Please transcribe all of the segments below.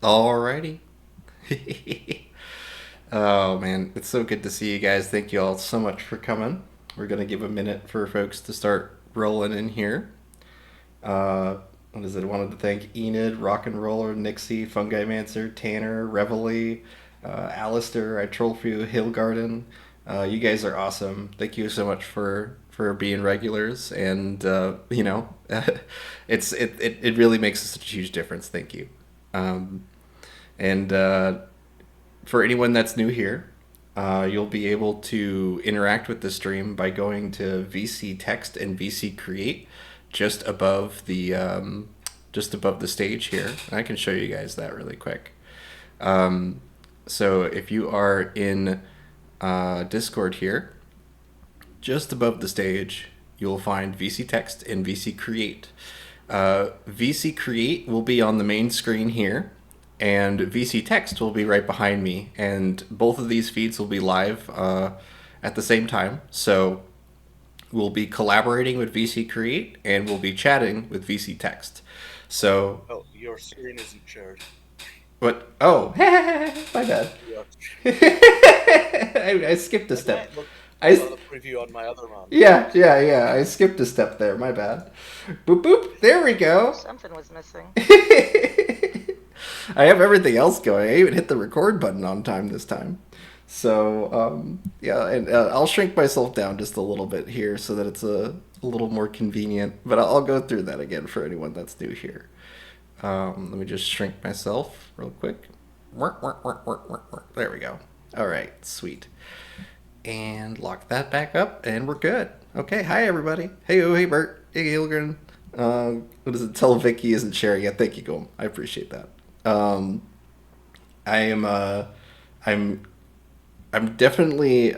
Alrighty. Oh man, it's so good to see you guys. Thank you all so much for coming. We're gonna give a minute for folks to start rolling in here. Uh, what is it? I wanted to thank Enid, Rock and Roller, Nixie, Fungi Mancer, Tanner, Reveille, Alistair, I Troll for You, Hillgarden. You guys are awesome. Thank you so much for being regulars, and it really makes such a huge difference. Thank you. Um, and For anyone that's new here, you'll be able to interact with the stream by going to VC Text and VC Create just above the stage here. I can show you guys that really quick. Um, so if you are in Discord here, just above the stage, you'll find VC Text and VC Create. VC Create will be on the main screen here, and VC Text will be right behind me. And both of these feeds will be live at the same time. So we'll be collaborating with VC Create, and we'll be chatting with VC Text. So Oh, your screen isn't shared. what? Oh, my bad. Yeah. I skipped a I step. didn't look I at the preview on my other monitor. yeah. I skipped a step there. My bad. Boop boop. There we go. Something was missing. I have everything else going. I even hit the record button on time this time. So yeah, and I'll shrink myself down just a little bit here so that it's a little more convenient. But I'll go through that again for anyone that's new here. Let me just shrink myself real quick. There we go. All right, sweet. And lock that back up, and we're good. Okay, hi everybody. Hey, oh, hey Bert. Hey, Gilgren. What is it? Tell Vicky isn't sharing yet. Thank you, Gold. I appreciate that. Um, I am. I'm. I'm definitely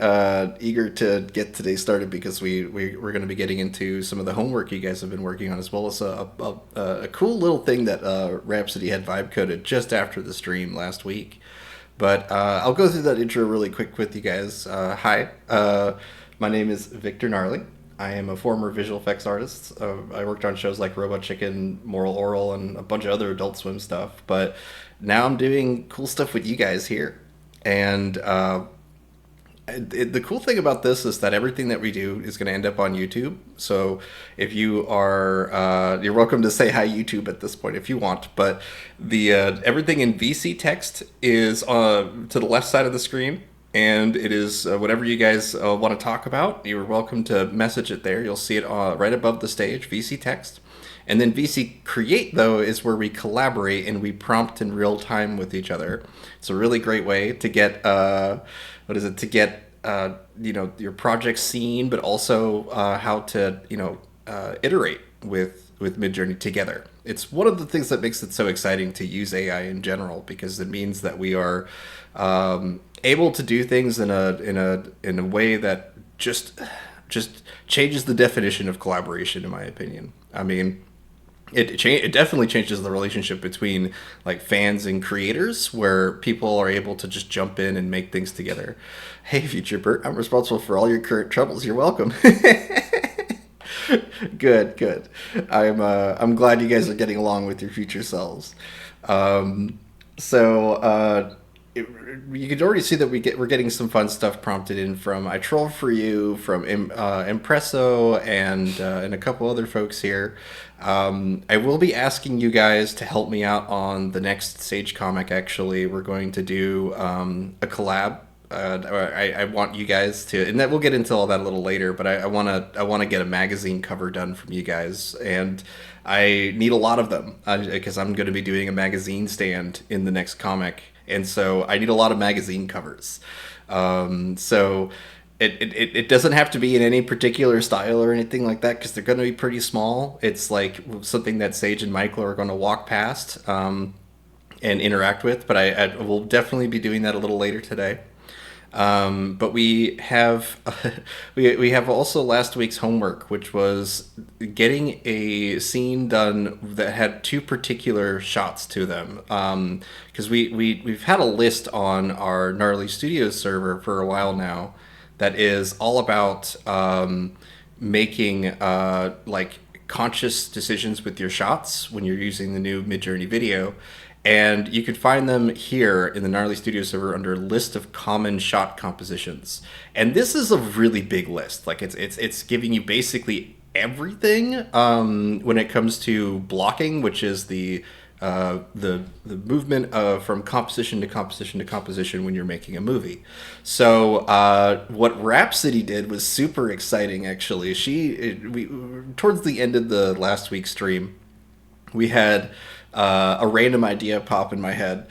eager to get today started because we're going to be getting into some of the homework you guys have been working on, as well as a cool little thing that Rhapsody had vibe coded just after the stream last week. But I'll go through that intro really quick with you guys. Hi, my name is Victor Gnarly. I am a former visual effects artist. I worked on shows like Robot Chicken, Moral Oral, and a bunch of other Adult Swim stuff. But now I'm doing cool stuff with you guys here. And the cool thing about this is that everything that we do is going to end up on YouTube. So if you are, you're welcome to say hi YouTube at this point if you want. But the everything in VC Text is to the left side of the screen, and it is whatever you guys want to talk about. You're welcome to message it there. You'll see it right above the stage, VC Text. And then VC Create, though, is where we collaborate and we prompt in real time with each other. It's a really great way to get, what is it, to get, your project seen, but also how to, iterate with Midjourney together. It's one of the things that makes it so exciting to use AI in general because it means that we are able to do things in a way that just changes the definition of collaboration, in my opinion. I mean, it definitely changes the relationship between like fans and creators where people are able to just jump in and make things together. Hey future Bert, I'm responsible for all your current troubles. You're welcome. Good. I'm glad you guys are getting along with your future selves. Um, so you can already see that we're getting some fun stuff prompted in from I Troll for You, from Impresso, and a couple other folks here. I will be asking you guys to help me out on the next Sage comic. Actually, we're going to do a collab. I want you guys to, and that we'll get into all that a little later. But I want to get a magazine cover done from you guys, and I need a lot of them because I'm going to be doing a magazine stand in the next comic, and so I need a lot of magazine covers. So it doesn't have to be in any particular style or anything like that because they're going to be pretty small. It's like something that Sage and Michael are going to walk past and interact with, but I will definitely be doing that a little later today. But we have we have also last week's homework, which was getting a scene done that had two particular shots to them. Because we've had a list on our Gnarly Studios server for a while now that is all about making like conscious decisions with your shots when you're using the new Midjourney video. And you can find them here in the Gnarly Studio server under list of common shot compositions. And this is a really big list. Like it's giving you basically everything when it comes to blocking, which is the movement of from composition to composition to composition when you're making a movie. So what Rhapsody did was super exciting. Actually, we towards the end of the last week's stream, we had a random idea pop in my head,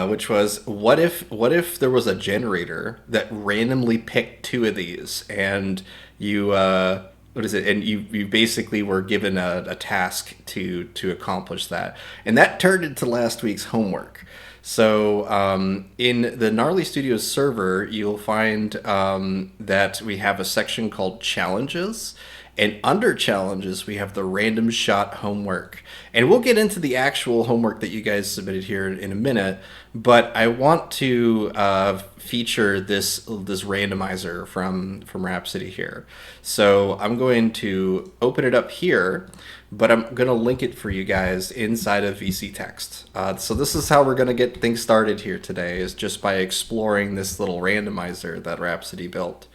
which was what if there was a generator that randomly picked two of these, and you what is it? And you basically were given a task to accomplish that, and that turned into last week's homework. So in the Gnarly Studios server, you'll find that we have a section called Challenges. And under challenges, we have the random shot homework. And we'll get into the actual homework that you guys submitted here in a minute. But I want to feature this randomizer from Rhapsody here. So I'm going to open it up here, but I'm going to link it for you guys inside of VC Text. So this is how we're going to get things started here today, is just by exploring this little randomizer that Rhapsody built.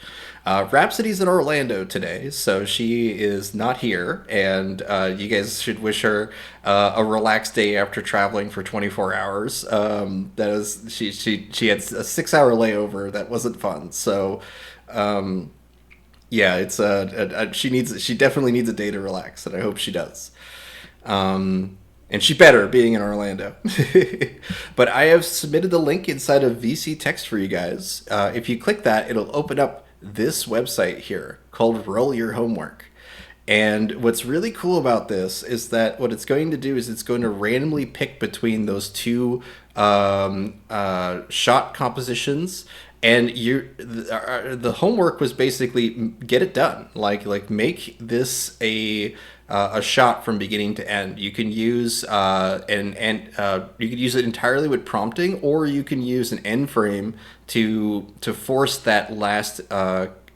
Rhapsody's in Orlando today, so she is not here, and you guys should wish her a relaxed day after traveling for 24 hours. That is, she had a 6-hour layover that wasn't fun. So, yeah, it's she definitely needs a day to relax, and I hope she does. And she better, being in Orlando. But I have submitted the link inside of VC Text for you guys. If you click that, it'll open up this website here called Roll Your Homework. And what's really cool about this is that what it's going to do is it's going to randomly pick between those two shot compositions, and the homework was basically get it done, like make this a shot from beginning to end. You can use you could use it entirely with prompting, or you can use an end frame to force that last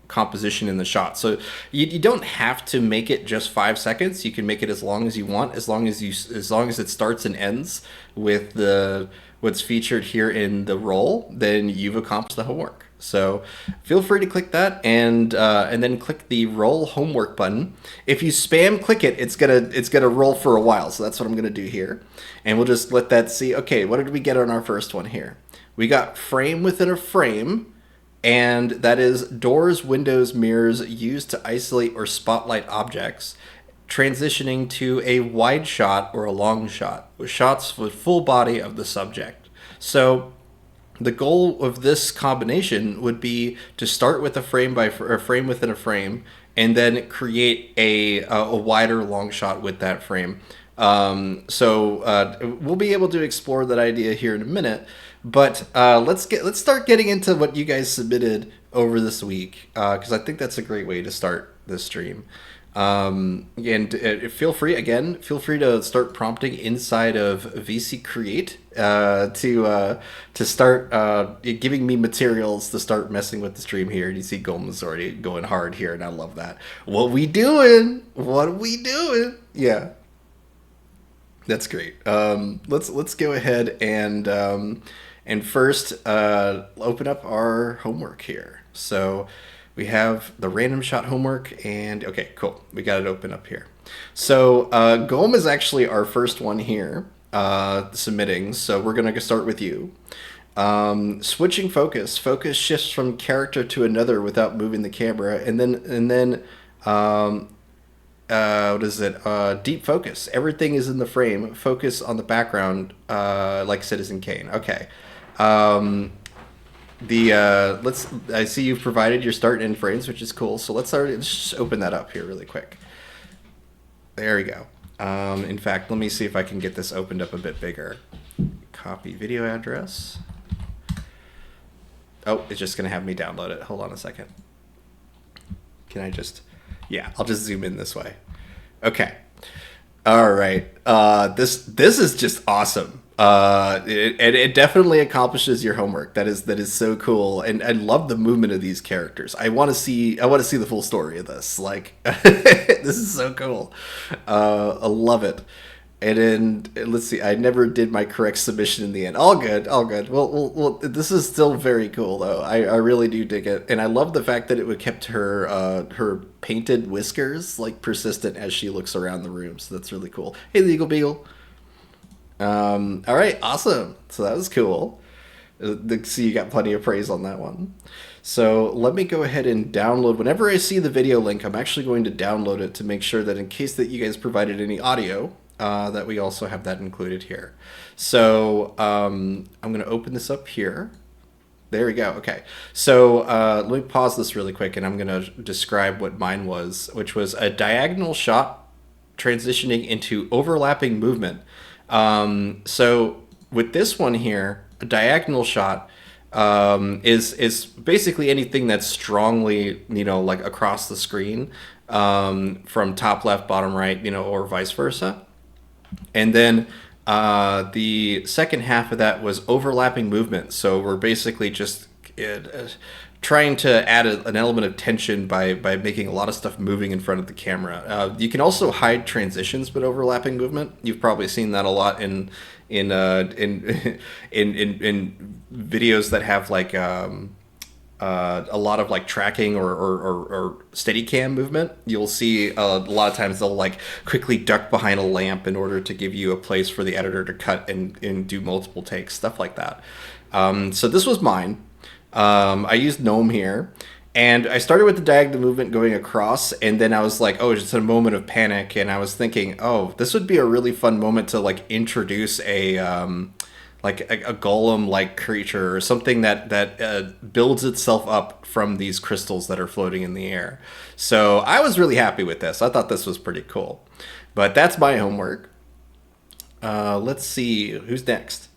composition in the shot. So you don't have to make it just 5 seconds. You can make it as long as you want, as long as it starts and ends with what's featured here in the roll. Then you've accomplished the homework. So feel free to click that, and then click the roll homework button. If you spam click it, it's gonna roll for a while. So that's what I'm gonna do here, and we'll just let that see. Okay, what did we get on our first one here? We got frame within a frame, and that is doors, windows, mirrors used to isolate or spotlight objects, transitioning to a wide shot or a long shot with shots with full body of the subject. So the goal of this combination would be to start with a frame within a frame, and then create a wider long shot with that frame. So we'll be able to explore that idea here in a minute, but let's start getting into what you guys submitted over this week, because I think that's a great way to start this stream. And feel free to start prompting inside of VC Create to start giving me materials to start messing with the stream here. And you see Goldman's already going hard here, and I love that. What we doing? Yeah, that's great. Let's go ahead and first open up our homework here. So we have the random shot homework, and okay, cool. We got it open up here. So Golem is actually our first one here submitting. So we're gonna start with you. Switching focus. Focus shifts from character to another without moving the camera, and then what is it? Deep focus. Everything is in the frame. Focus on the background, like Citizen Kane. Okay. I see you've provided your start and end frames, which is cool. So let's just open that up here really quick. There we go. In fact, let me see if I can get this opened up a bit bigger. Copy video address. Oh, it's just going to have me download it. Hold on a second. Can I just... Yeah, I'll just zoom in this way. Okay. All right. This is just awesome. It definitely accomplishes your homework. That is so cool, and I love the movement of these characters. I want to see the full story of this. Like, this is so cool. I love it. And then let's see. I never did my correct submission in the end. All good, all good. Well, this is still very cool though. I really do dig it, and I love the fact that it would kept her her painted whiskers like persistent as she looks around the room. So that's really cool. Hey, Legal Beagle. All right, awesome. So that was cool. See, you got plenty of praise on that one. So let me go ahead and download. Whenever I see the video link, I'm actually going to download it to make sure that in case that you guys provided any audio, that we also have that included here. So I'm going to open this up here. There we go. Okay. So let me pause this really quick, and I'm going to describe what mine was, which was a diagonal shot transitioning into overlapping movement. So with this one here, a diagonal shot is basically anything that's strongly, like across the screen, from top left, bottom right, or vice versa. And then the second half of that was overlapping movement. So we're basically just trying to add an element of tension by making a lot of stuff moving in front of the camera. You can also hide transitions with overlapping movement. You've probably seen that a lot in videos that have like a lot of like tracking or steady cam movement. You'll see a lot of times they'll like quickly duck behind a lamp in order to give you a place for the editor to cut and do multiple takes, stuff like that. So this was mine. I used Gnome here, and I started with the diagonal movement going across, and then I was like, oh, it's just a moment of panic, and I was thinking, oh, this would be a really fun moment to like introduce a golem-like creature or something that builds itself up from these crystals that are floating in the air. So I was really happy with this. I thought this was pretty cool. But that's my homework. Let's see, who's next?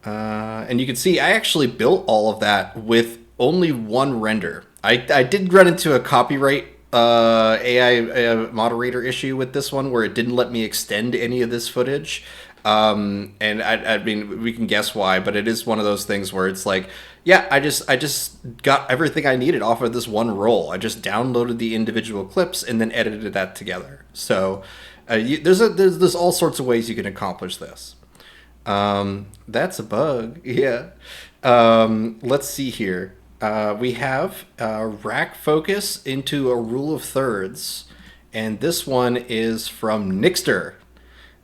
And you can see I actually built all of that with only one render. I did run into a copyright AI moderator issue with this one where it didn't let me extend any of this footage. And I mean, we can guess why, but it is one of those things where it's like, yeah, I just got everything I needed off of this one roll. I just downloaded the individual clips and then edited that together. So there's all sorts of ways you can accomplish this. That's a bug. Yeah. Let's see here. We have rack focus into a rule of thirds, and this one is from Nixter.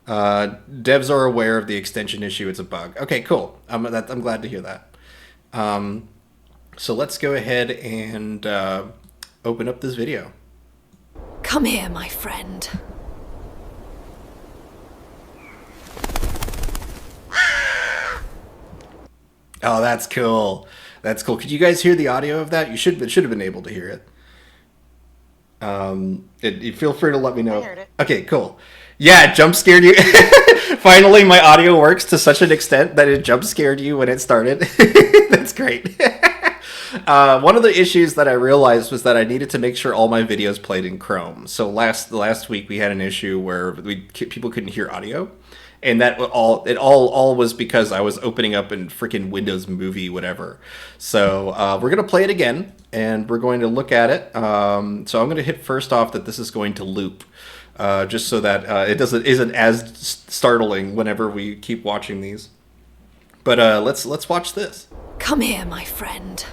Devs are aware of the extension issue. It's a bug. Okay, cool. I'm glad to hear that. So let's go ahead and open up this video. Come here, my friend. Oh, that's cool. That's cool. Could you guys hear the audio of that? You should have been able to hear it. You feel free to let me know. I heard it. Okay, cool. Yeah, it jump scared you. Finally, my audio works to such an extent that it jump scared you when it started. That's great. One of the issues that I realized was that I needed to make sure all my videos played in Chrome. So last week we had an issue where people couldn't hear audio. And that all was because I was opening up in freaking Windows Movie, whatever. So we're going to play it again, and we're going to look at it. So I'm going to hit first off that this is going to loop, just so that it isn't as startling whenever we keep watching these. But let's watch this. Come here, my friend.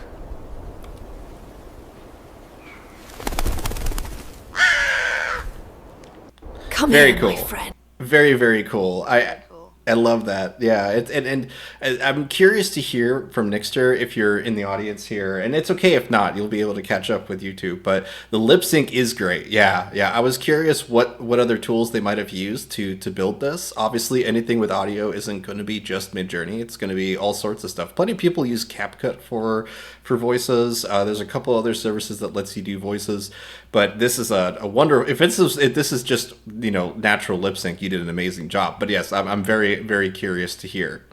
Come Very here, cool. my friend. Very, very cool. I love that. Yeah, and I'm curious to hear from Nixter if you're in the audience here, and it's okay if not. You'll be able to catch up with YouTube. But the lip sync is great. Yeah. I was curious what other tools they might have used to build this. Obviously, anything with audio isn't going to be just Midjourney. It's going to be all sorts of stuff. Plenty of people use CapCut for voices. There's a couple other services that lets you do voices, but this is a wonder. If this is just natural lip sync, you did an amazing job. But yes, I'm very, very curious to hear.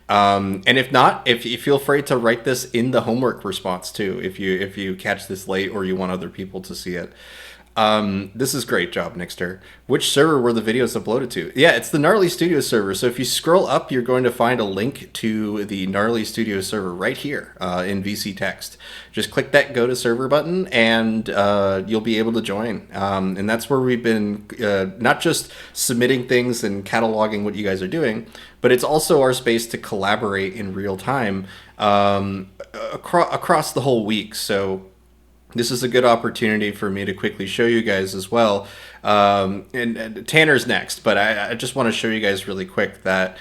And if not, if you feel free to write this in the homework response too, if you catch this late or you want other people to see it. This is great job, Nixter. Which server were the videos uploaded to? Yeah, it's the Gnarly Studio server. So if you scroll up, you're going to find a link to the Gnarly Studio server right here in VC text. Just click that go to server button and you'll be able to join. And that's where we've been not just submitting things and cataloging what you guys are doing, but it's also our space to collaborate in real time across the whole week. So this is a good opportunity for me to quickly show you guys as well. And Tanner's next, but I just want to show you guys really quick that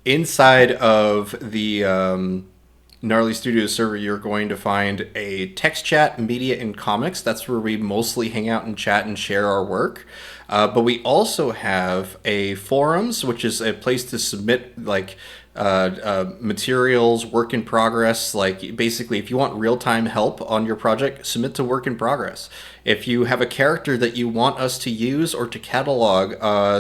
inside of the Gnarly Studios server, you're going to find a text chat, media, and comics. That's where we mostly hang out and chat and share our work. But we also have a forums, which is a place to submit like materials, work in progress. Like basically, if you want real-time help on your project, submit to work in progress. If you have a character that you want us to use or to catalog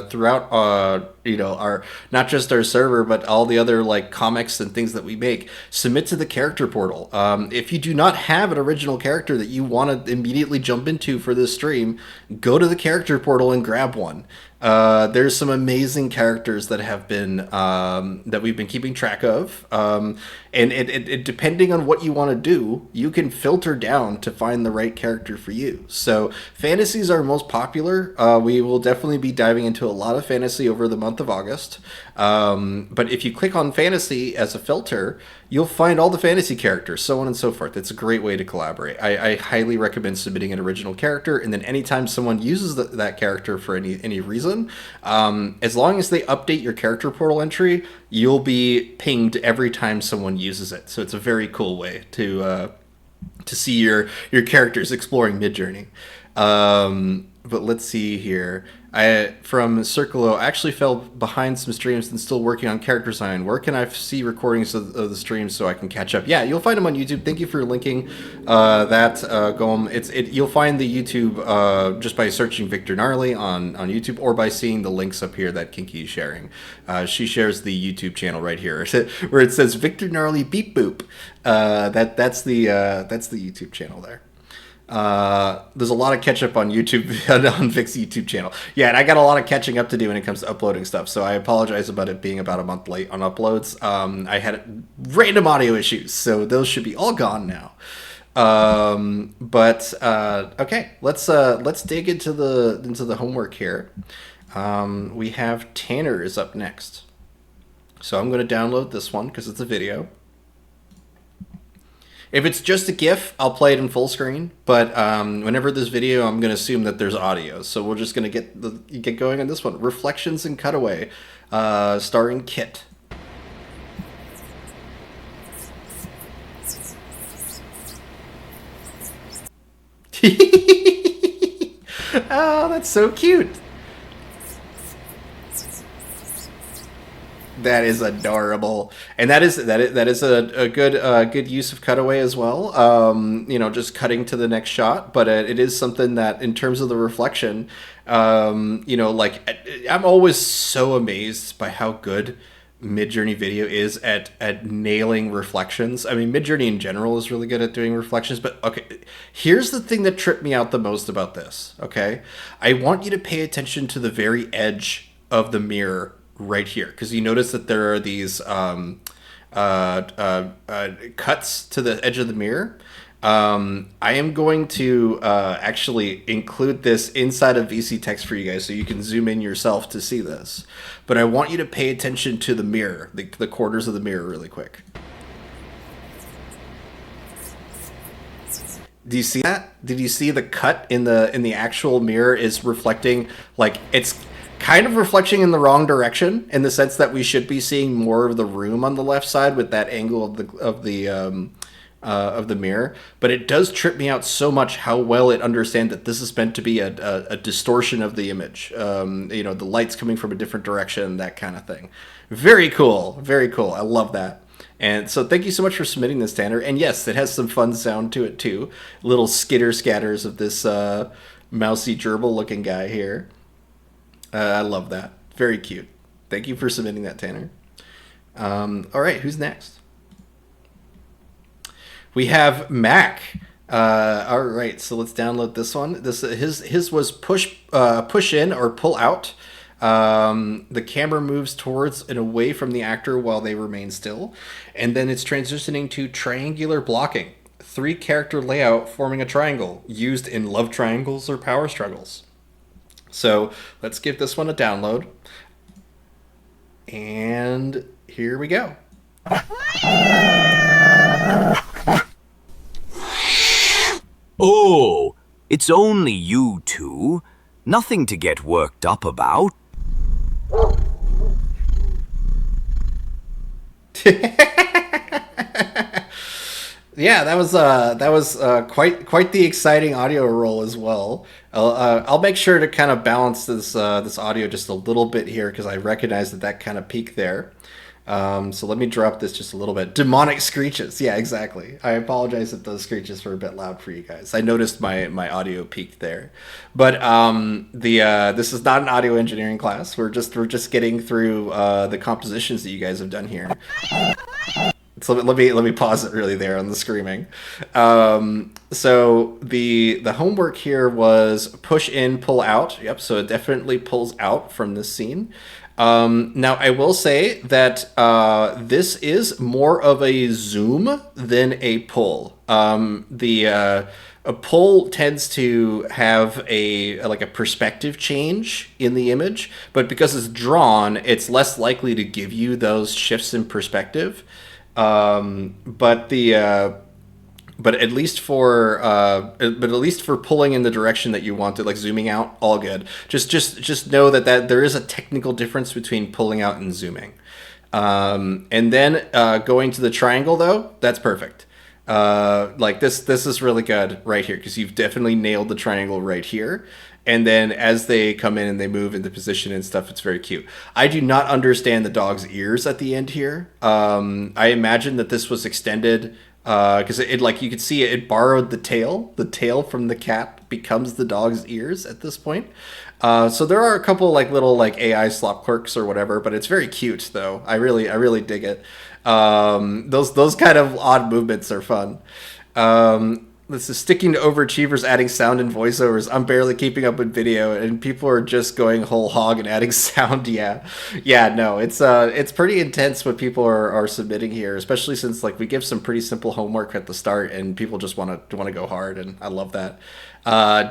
throughout, our not just our server, but all the other like comics and things that we make, submit to the character portal. If you do not have an original character that you want to immediately jump into for this stream, go to the character portal and grab one. There's some amazing characters that have been that we've been keeping track of, and it depending on what you want to do, you can filter down to find the right character for you. So fantasy is our most popular. We will definitely be diving into a lot of fantasy over the month of August. But if you click on fantasy as a filter, you'll find all the fantasy characters, so on and so forth. It's a great way to collaborate. I highly recommend submitting an original character, and then anytime someone uses that character for any reason, as long as they update your character portal entry, you'll be pinged every time someone uses it. So it's a very cool way to see your characters exploring Midjourney. But let's see here. From Circolo, I actually fell behind some streams and still working on character design. Where can I see recordings of the streams so I can catch up? Yeah, you'll find them on YouTube. Thank you for linking that, Goem. You'll find the YouTube just by searching Victor Gnarly on YouTube or by seeing the links up here that Kinky is sharing. She shares the YouTube channel right here where it says Victor Gnarly Beep Boop. That's the YouTube channel there. There's a lot of catch up on YouTube on Vic's YouTube channel. Yeah, and I got a lot of catching up to do when it comes to uploading stuff. So I apologize about it being about a month late on uploads. I had random audio issues, so those should be all gone now. Okay, let's dig into the homework here. We have Tanner is up next. So I'm going to download this one because it's a video. If it's just a GIF, I'll play it in full screen. But whenever there's video, I'm going to assume that there's audio. So we're just going to get going on this one. Reflections and Cutaway, starring Kit. Oh, that's so cute. That is adorable, and that is a good use of cutaway as well. Just cutting to the next shot, but it is something that, in terms of the reflection, I'm always so amazed by how good Midjourney Video is at nailing reflections. I mean, Midjourney in general is really good at doing reflections, but okay, here's the thing that tripped me out the most about this. Okay, I want you to pay attention to the very edge of the mirror right here, because you notice that there are these cuts to the edge of the mirror. I am going to actually include this inside of VC text for you guys so you can zoom in yourself to see this. But I want you to pay attention to the mirror, the corners of the mirror really quick. Do you see that? Did you see the cut in the actual mirror is reflecting, like, it's kind of reflecting in the wrong direction, in the sense that we should be seeing more of the room on the left side with that angle of the mirror. But it does trip me out so much how well it understands that this is meant to be a distortion of the image. The light's coming from a different direction, that kind of thing. Very cool. Very cool. I love that. And so thank you so much for submitting this, Tanner. And yes, it has some fun sound to it too. Little skitter scatters of this mousy gerbil looking guy here. I love that. Very cute. Thank you for submitting that, Tanner. All right, who's next? We have Mac. All right, so let's download this one. His was push in or pull out. The camera moves towards and away from the actor while they remain still, and then it's transitioning to triangular blocking. 3-character layout forming a triangle, used in love triangles or power struggles. So let's give this one a download. And here we go. Oh, it's only you two. Nothing to get worked up about. Yeah, that was quite the exciting audio roll as well. I'll make sure to kind of balance this audio just a little bit here because I recognize that kind of peak there. So let me drop this just a little bit. Demonic screeches. Yeah, exactly. I apologize if those screeches were a bit loud for you guys. I noticed my audio peaked there. But this is not an audio engineering class. We're just getting through the compositions that you guys have done here. So let me pause it really there on the screaming. So the homework here was push in, pull out. Yep, so it definitely pulls out from this scene. Now I will say that this is more of a zoom than a pull. A pull tends to have a perspective change in the image, but because it's drawn, it's less likely to give you those shifts in perspective. But at least for pulling in the direction that you want it, like zooming out, all good. Just know that there is a technical difference between pulling out and zooming. And then going to the triangle though, that's perfect. Like this is really good right here because you've definitely nailed the triangle right here. And then as they come in and they move into position and stuff, it's very cute. I do not understand the dog's ears at the end here. I imagine that this was extended because it like you could see it borrowed the tail. The tail from the cat becomes the dog's ears at this point. So there are a couple like little like AI slop quirks or whatever, but it's very cute though. I really dig it. Those kind of odd movements are fun. This is sticking to overachievers, adding sound and voiceovers. I'm barely keeping up with video, and people are just going whole hog and adding sound. Yeah, no, it's pretty intense what people are submitting here, especially since like we give some pretty simple homework at the start, and people just want to go hard, and I love that.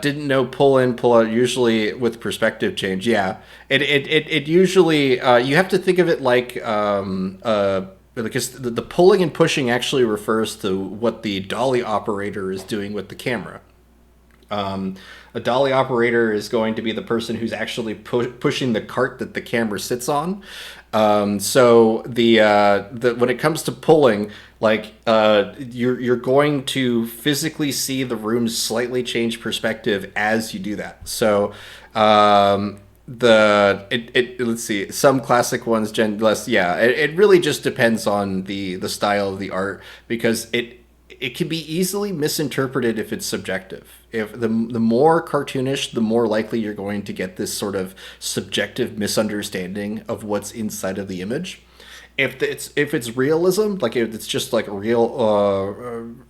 Didn't know pull in, pull out usually with perspective change. Yeah, it usually you have to think of it like because the pulling and pushing actually refers to what the dolly operator is doing with the camera. A dolly operator is going to be the person who's actually pushing the cart that the camera sits on. So the when it comes to pulling, like you're going to physically see the room slightly change perspective as you do that. So let's see, some classic ones it really just depends on the style of the art because it can be easily misinterpreted if it's subjective. If the more cartoonish, the more likely you're going to get this sort of subjective misunderstanding of what's inside of the image. If it's realism, like if it's just like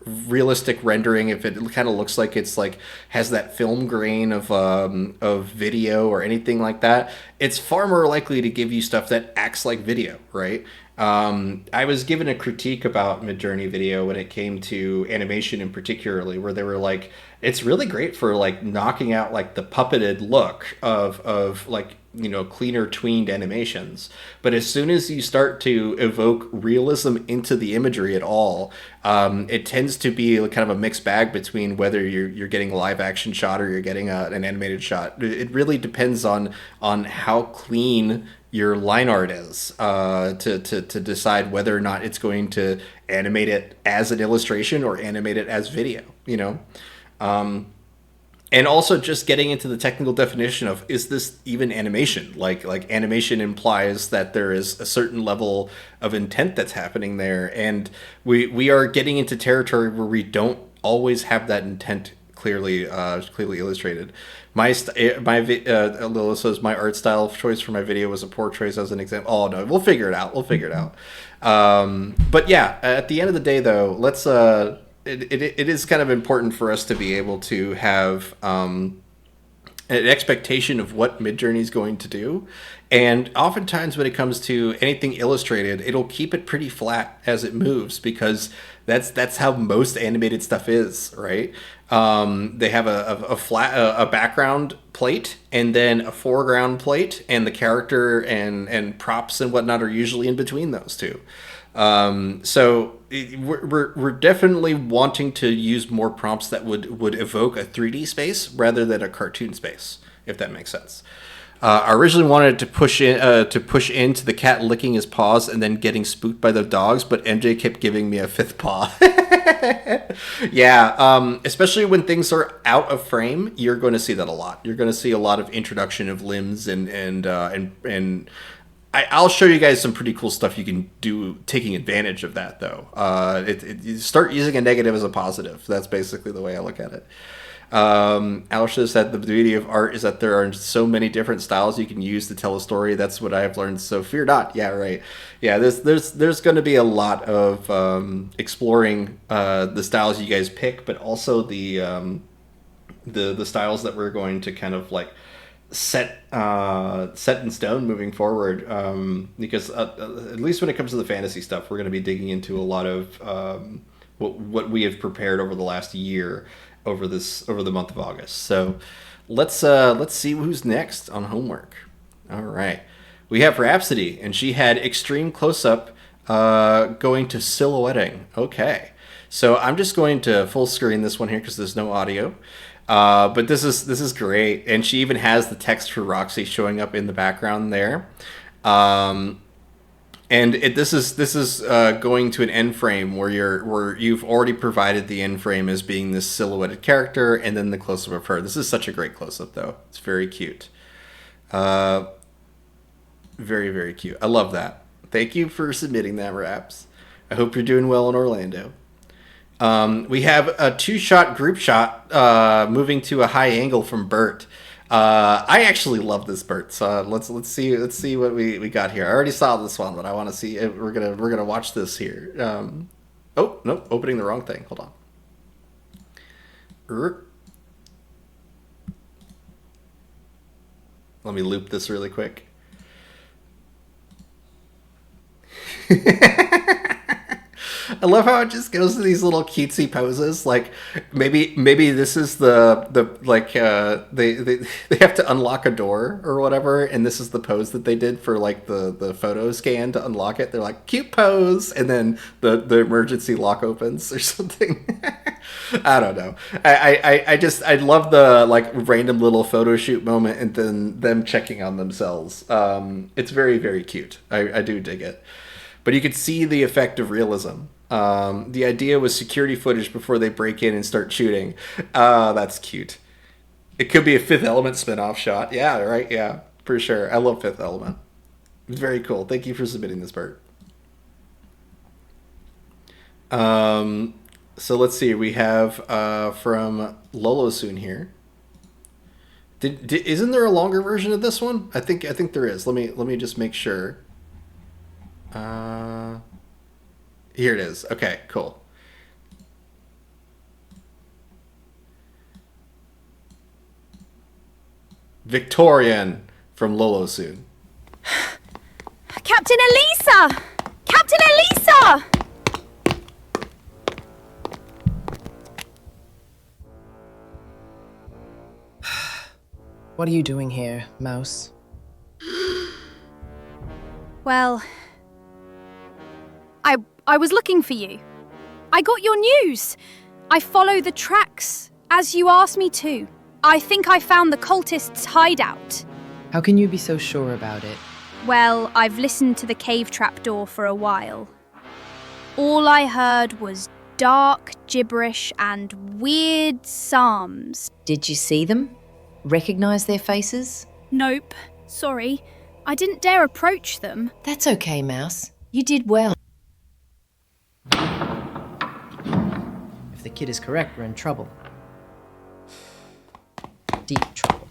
realistic rendering, if it kind of looks like it's like has that film grain of video or anything like that, it's far more likely to give you stuff that acts like video, right? I was given a critique about Midjourney Video when it came to animation in particularly, where they were like, it's really great for like knocking out like the puppeted look of like, you know, cleaner tweened animations. But as soon as you start to evoke realism into the imagery at all, it tends to be kind of a mixed bag between whether you're getting a live action shot or you're getting an animated shot. It really depends on how clean your line art is to decide whether or not it's going to animate it as an illustration or animate it as video, you know? And also just getting into the technical definition of, is this even animation? Like animation implies that there is a certain level of intent that's happening there. And we are getting into territory where we don't always have that intent clearly illustrated. Lila says my art style choice for my video was a poor choice as an example. Oh no, we'll figure it out. But yeah, at the end of the day though, let's it is kind of important for us to be able to have an expectation of what Midjourney is going to do. And oftentimes when it comes to anything illustrated, it'll keep it pretty flat as it moves, because that's how most animated stuff is, right? They have a flat a background plate and then a foreground plate, and the character and props and whatnot are usually in between those two. So we're definitely wanting to use more prompts that would evoke a 3D space rather than a cartoon space, if that makes sense. I originally wanted to push into the cat licking his paws and then getting spooked by the dogs, but MJ kept giving me a fifth paw. Yeah, especially when things are out of frame, you're going to see that a lot. You're going to see a lot of introduction of limbs and I'll show you guys some pretty cool stuff you can do taking advantage of that, though. You start using a negative as a positive. That's basically the way I look at it. Alicia said the beauty of art is that there are so many different styles you can use to tell a story. That's what I have learned, so fear not. Yeah, right. Yeah, there's going to be a lot of exploring the styles you guys pick, but also the styles that we're going to kind of like set in stone moving forward, because at least when it comes to the fantasy stuff, we're going to be digging into a lot of what we have prepared over the last year over the month of August. So let's see who's next on homework. All right, we have Rhapsody, and she had extreme close-up going to silhouetting. Okay, so I'm just going to full screen this one here because there's no audio. But this is great, and she even has the text for Roxy showing up in the background there, and this is going to an end frame where you've already provided the end frame as being this silhouetted character, and then the close up of her. This is such a great close up, though. It's very cute, very, very cute. I love that. Thank you for submitting that, Raps. I hope you're doing well in Orlando. We have a 2-shot group shot moving to a high angle from Bert. I actually love this Bert, so let's see what we got here. I already saw this one, but I want to see it. We're gonna watch this here. Oh nope, opening the wrong thing. Hold on. Let me loop this really quick. I love how it just goes to these little cutesy poses. Like maybe this is the like they have to unlock a door or whatever, and this is the pose that they did for like the photo scan to unlock it. They're like cute pose, and then the emergency lock opens or something. I don't know. I love the like random little photo shoot moment and then them checking on themselves. It's very, very cute. I do dig it. But you could see the effect of realism. The idea was security footage before they break in and start shooting. That's cute. It could be a Fifth Element spin-off shot. Yeah, right? Yeah, for sure. I love Fifth Element. It's very cool. Thank you for submitting this, Bert. So let's see. We have from Lolo Soon here. Isn't there a longer version of this one? I think there is. Let me just make sure. Here it is. Okay, cool. Victorian from Lolo Soon. Captain Elisa! Captain Elisa! What are you doing here, Mouse? Well, I was looking for you. I got your news. I follow the tracks, as you asked me to. I think I found the cultists' hideout. How can you be so sure about it? Well, I've listened to the cave trapdoor for a while. All I heard was dark gibberish and weird psalms. Did you see them? Recognize their faces? Nope. Sorry. I didn't dare approach them. That's okay, Mouse. You did well. If the kid is correct, we're in trouble. Deep trouble.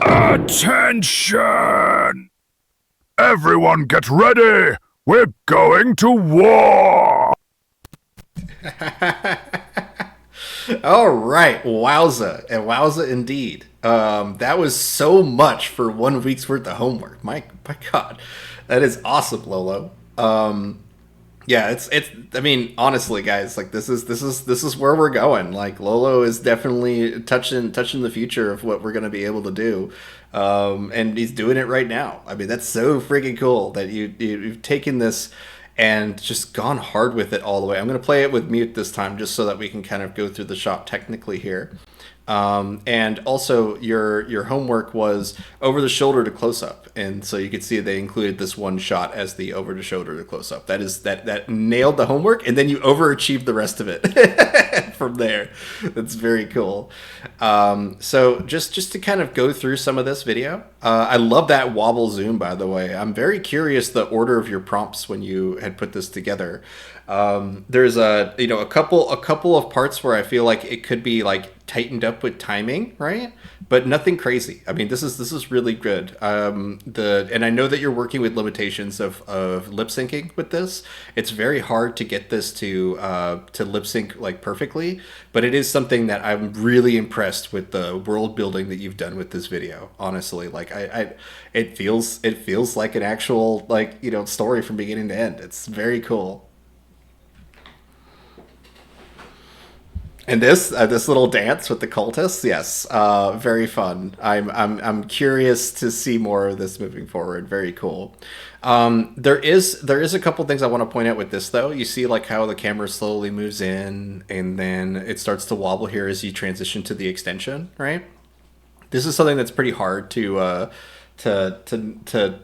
Attention! Everyone get ready! We're going to war! All right, wowza, and wowza indeed. That was so much for 1 week's worth of homework. My God, that is awesome, Lolo. Yeah, it's. I mean, honestly, guys, like this is where we're going. Like Lolo is definitely touching the future of what we're gonna be able to do, and he's doing it right now. I mean, that's so freaking cool that you've taken this and just gone hard with it all the way. I'm gonna play it with mute this time, just so that we can kind of go through the shot technically here. And also your homework was over the shoulder to close up, and so you could see they included this one shot as the over the shoulder to close up. That nailed the homework, and then you overachieved the rest of it from there. That's very cool. So just to kind of go through some of this video, I love that wobble zoom, by the way. I'm very curious the order of your prompts when you had put this together. There's a couple of parts where I feel like it could be like tightened up with timing, right? But nothing crazy. I mean, this is really good. And I know that you're working with limitations of lip syncing with this. It's very hard to get this to lip sync like perfectly, but it is something that I'm really impressed with the world building that you've done with this video. Honestly, like it feels like an actual story from beginning to end. It's very cool. And this little dance with the cultists, yes, very fun. I'm curious to see more of this moving forward. Very cool. There is a couple things I want to point out with this though. You see like how the camera slowly moves in, and then it starts to wobble here as you transition to the extension, right? This is something that's pretty hard to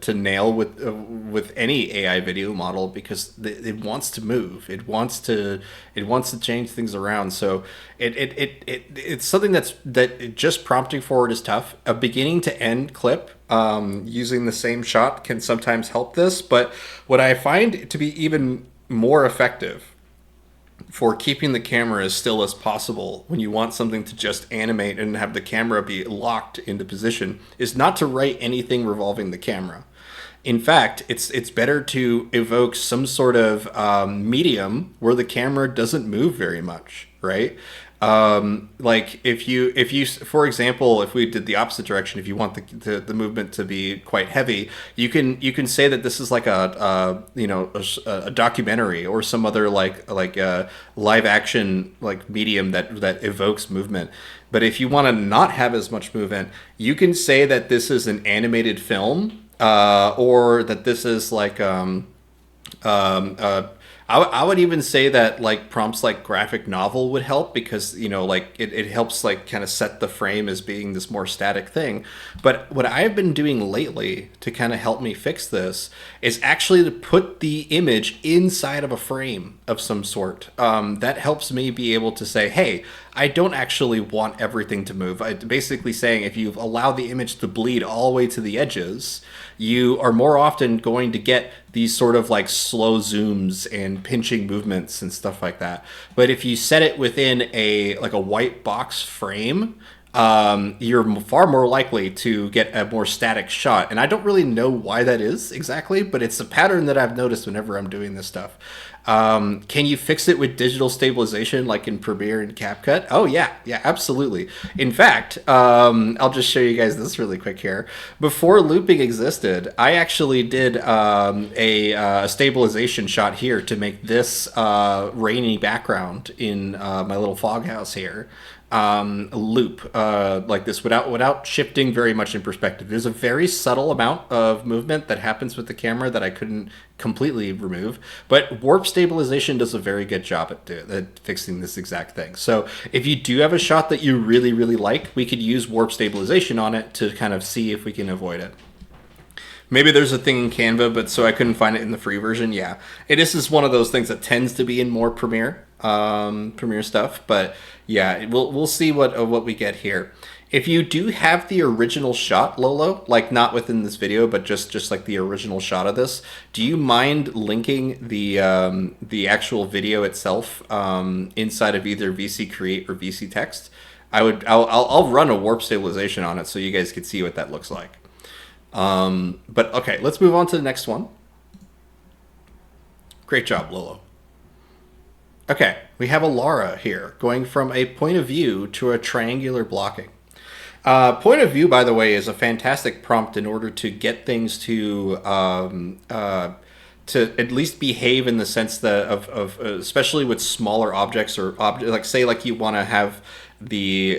nail with any AI video model, because it wants to move, it wants to change things around. So it's something that just prompting for it is tough. A beginning to end clip using the same shot can sometimes help this, but what I find to be even more effective for keeping the camera as still as possible when you want something to just animate and have the camera be locked into position is not to write anything revolving the camera. In fact, it's better to evoke some sort of medium where the camera doesn't move very much, right? Like if you, for example, if we did the opposite direction, if you want the movement to be quite heavy, you can say that this is like a documentary or some other like live action like medium that evokes movement. But if you want to not have as much movement, you can say that this is an animated film, or that this is like I would even say that like prompts like graphic novel would help, because like it helps like kind of set the frame as being this more static thing. But what I've been doing lately to kind of help me fix this is actually to put the image inside of a frame of some sort. That helps me be able to say, hey, I don't actually want everything to move. Basically saying if you've allowed the image to bleed all the way to the edges, you are more often going to get these sort of like slow zooms and pinching movements and stuff like that. But if you set it within a white box frame, you're far more likely to get a more static shot. And I don't really know why that is exactly, but it's a pattern that I've noticed whenever I'm doing this stuff. Can you fix it with digital stabilization like in Premiere and CapCut? Oh yeah, absolutely. In fact, I'll just show you guys this really quick here. Before looping existed, I actually did a stabilization shot here to make this rainy background in my little fog house here loop like this without shifting very much in perspective. There's a very subtle amount of movement that happens with the camera that I couldn't completely remove, but warp stabilization does a very good job at fixing this exact thing. So if you do have a shot that you really like, we could use warp stabilization on it to kind of see if we can avoid it. Maybe there's a thing in Canva, but so I couldn't find it in the free version. Yeah, this is one of those things that tends to be in more Premiere stuff. But yeah, we'll see what we get here. If you do have the original shot, Lolo, like not within this video, but just like the original shot of this, do you mind linking the actual video itself inside of either VC Create or VC Text? I'll run a warp stabilization on it so you guys can see what that looks like. But okay, let's move on to the next one. Great job, Lolo. Okay, we have Alara here, going from a point of view to a triangular blocking. Point of view, by the way, is a fantastic prompt in order to get things to at least behave in the sense that of especially with smaller objects or like say like you want to have the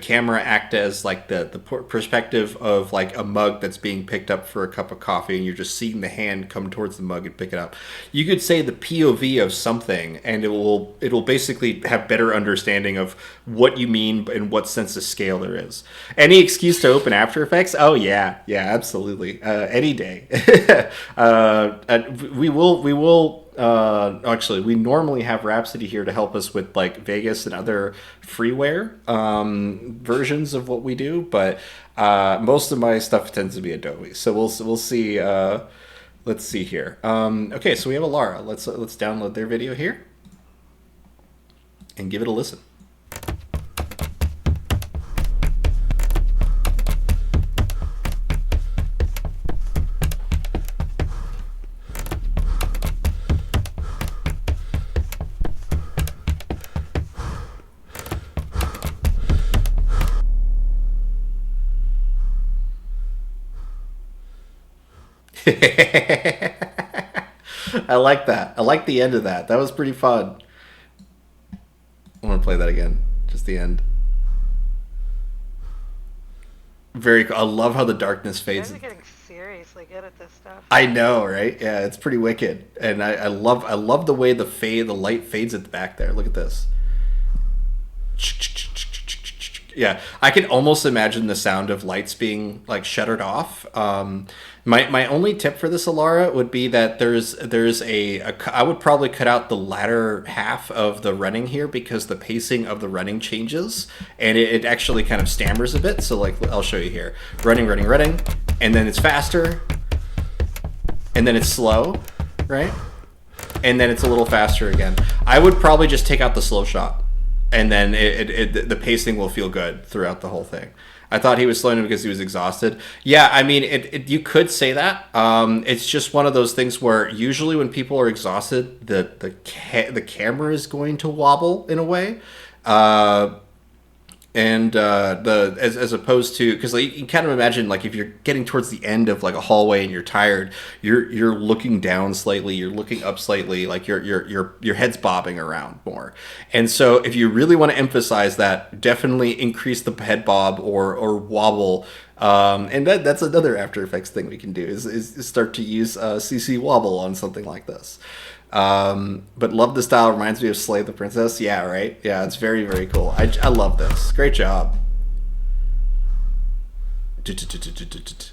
camera act as like the perspective of like a mug that's being picked up for a cup of coffee, and you're just seeing the hand come towards the mug and pick it up. You could say the POV of something, and it will basically have better understanding of what you mean and what sense of scale there is. Any excuse to open After Effects? Oh yeah, absolutely, any day. We will. Actually, we normally have Rhapsody here to help us with like Vegas and other freeware versions of what we do, but most of my stuff tends to be Adobe. So we'll see. Let's see here. Okay, so we have Alara. Let's download their video here and give it a listen. I like that. I like the end of that. That was pretty fun. I want to play that again. Just the end. Very cool. I love how the darkness fades. You guys are getting seriously good at this stuff. I know, right? Yeah, it's pretty wicked. And I love the way the light fades at the back there. Look at this. Yeah, I can almost imagine the sound of lights being like shuttered off. My only tip for this Alara would be that there's I would probably cut out the latter half of the running here because the pacing of the running changes and it actually kind of stammers a bit. So like I'll show you here, running, and then it's faster, and then it's slow, right? And then it's a little faster again. I would probably just take out the slow shot. And then the pacing will feel good throughout the whole thing. I thought he was slowing down because he was exhausted. Yeah, I mean, you could say that. It's just one of those things where usually when people are exhausted, the camera is going to wobble in a way. And as opposed to, because like, you can kind of imagine like if you're getting towards the end of like a hallway and you're tired, you're looking down slightly, you're looking up slightly, like your head's bobbing around more. And so if you really want to emphasize that, definitely increase the head bob or wobble. And that's another After Effects thing we can do is start to use CC wobble on something like this. But love the style. Reminds me of Slay the Princess. Yeah, right? Yeah, it's very, very cool. I love this. Great job.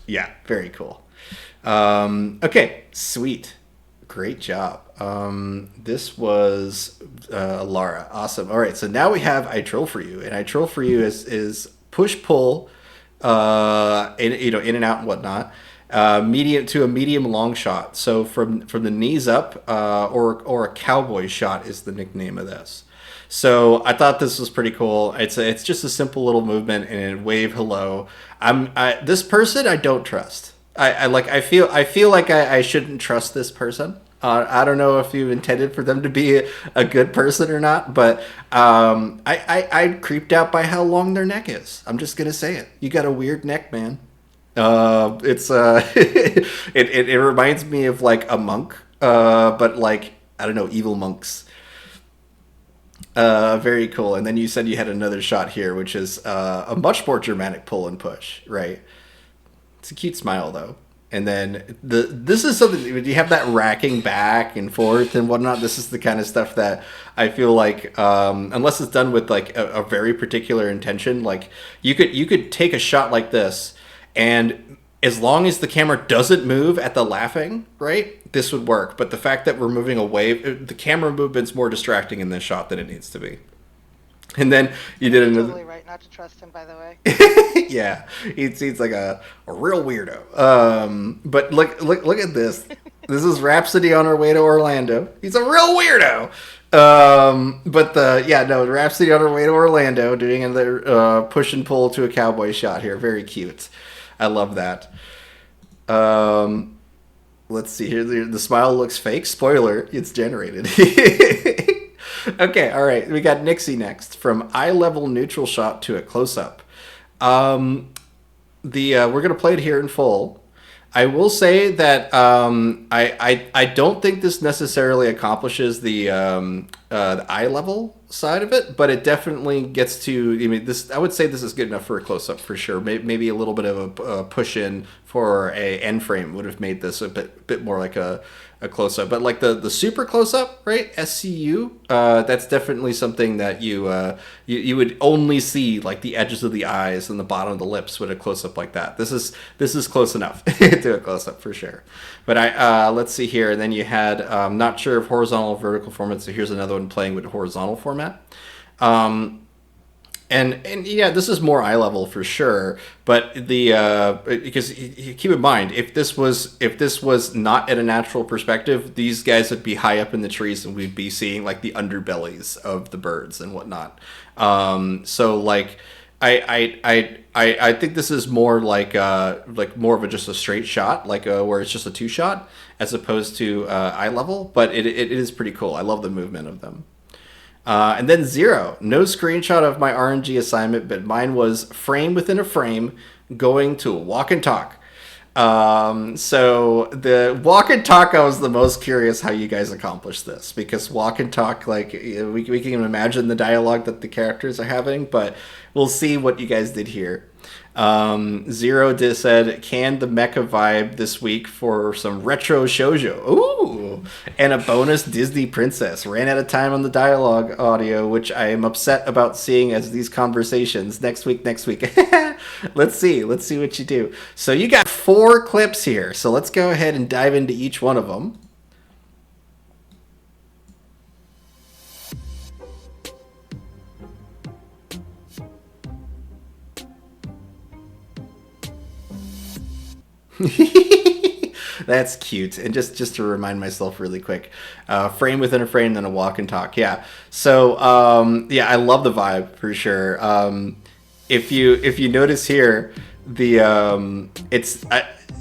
Yeah, very cool. Okay, sweet. Great job. This was Lara. Awesome. All right, so now we have I Troll For You. And I Troll For You is push-pull, in and out and whatnot. Medium to a medium long shot. So from the knees up, or a cowboy shot is the nickname of this. So I thought this was pretty cool. It's just a simple little movement and wave hello. This person I don't trust. I feel like I shouldn't trust this person. I don't know if you intended for them to be a good person or not, but I'm creeped out by how long their neck is. I'm just gonna say it. You got a weird neck, man. It reminds me of like a monk, but like, I don't know, evil monks. Very cool. And then you said you had another shot here, which is a much more dramatic pull and push, right? It's a cute smile though. And then this is something, you have that racking back and forth and whatnot. This is the kind of stuff that I feel like, unless it's done with like a very particular intention, like you could take a shot like this, and as long as the camera doesn't move at the laughing, right, this would work. But the fact that we're moving away, the camera movement's more distracting in this shot than it needs to be. And then you did another. Totally right not to trust him, by the way. Yeah, he seems like a real weirdo. But look at this. This is Rhapsody on her way to Orlando. He's a real weirdo. Rhapsody on her way to Orlando doing another push and pull to a cowboy shot here. Very cute. I love that. Let's see here. The smile looks fake. Spoiler, it's generated. Okay, all right. We got Nixie next. From eye level neutral shot to a close up. We're gonna play it here in full. I will say that I don't think this necessarily accomplishes the eye level side of it, but it definitely gets to. I mean, this. I would say this is good enough for a close up for sure. Maybe a little bit of a push in for a end frame would have made this a bit more like a close up. But like the super close up, right? SCU. That's definitely something that you would only see like the edges of the eyes and the bottom of the lips with a close up like that. This is close enough to a close up for sure. But let's see here. And then you had not sure if horizontal or vertical format. So here's another one playing with horizontal format. And yeah, this is more eye level for sure. But because keep in mind, if this was not at a natural perspective, these guys would be high up in the trees and we'd be seeing like the underbellies of the birds and whatnot. So like I think this is more like more of just a straight shot, like where it's just a two shot as opposed to eye level. But it is pretty cool. I love the movement of them. And then Zero, no screenshot of my RNG assignment, but mine was frame within a frame going to walk and talk. So the walk and talk, I was the most curious how you guys accomplished this, because walk and talk, like we can imagine the dialogue that the characters are having, but we'll see what you guys did here. Zero said, canned the mecha vibe this week for some retro shoujo. Ooh! And a bonus Disney princess. Ran out of time on the dialogue audio, which I am upset about seeing as these conversations. Next week. Let's see what you do. So you got 4 clips here. So let's go ahead and dive into each one of them. That's cute. And just to remind myself really quick, frame within a frame, then a walk and talk. Yeah. So I love the vibe for sure. If you notice here, the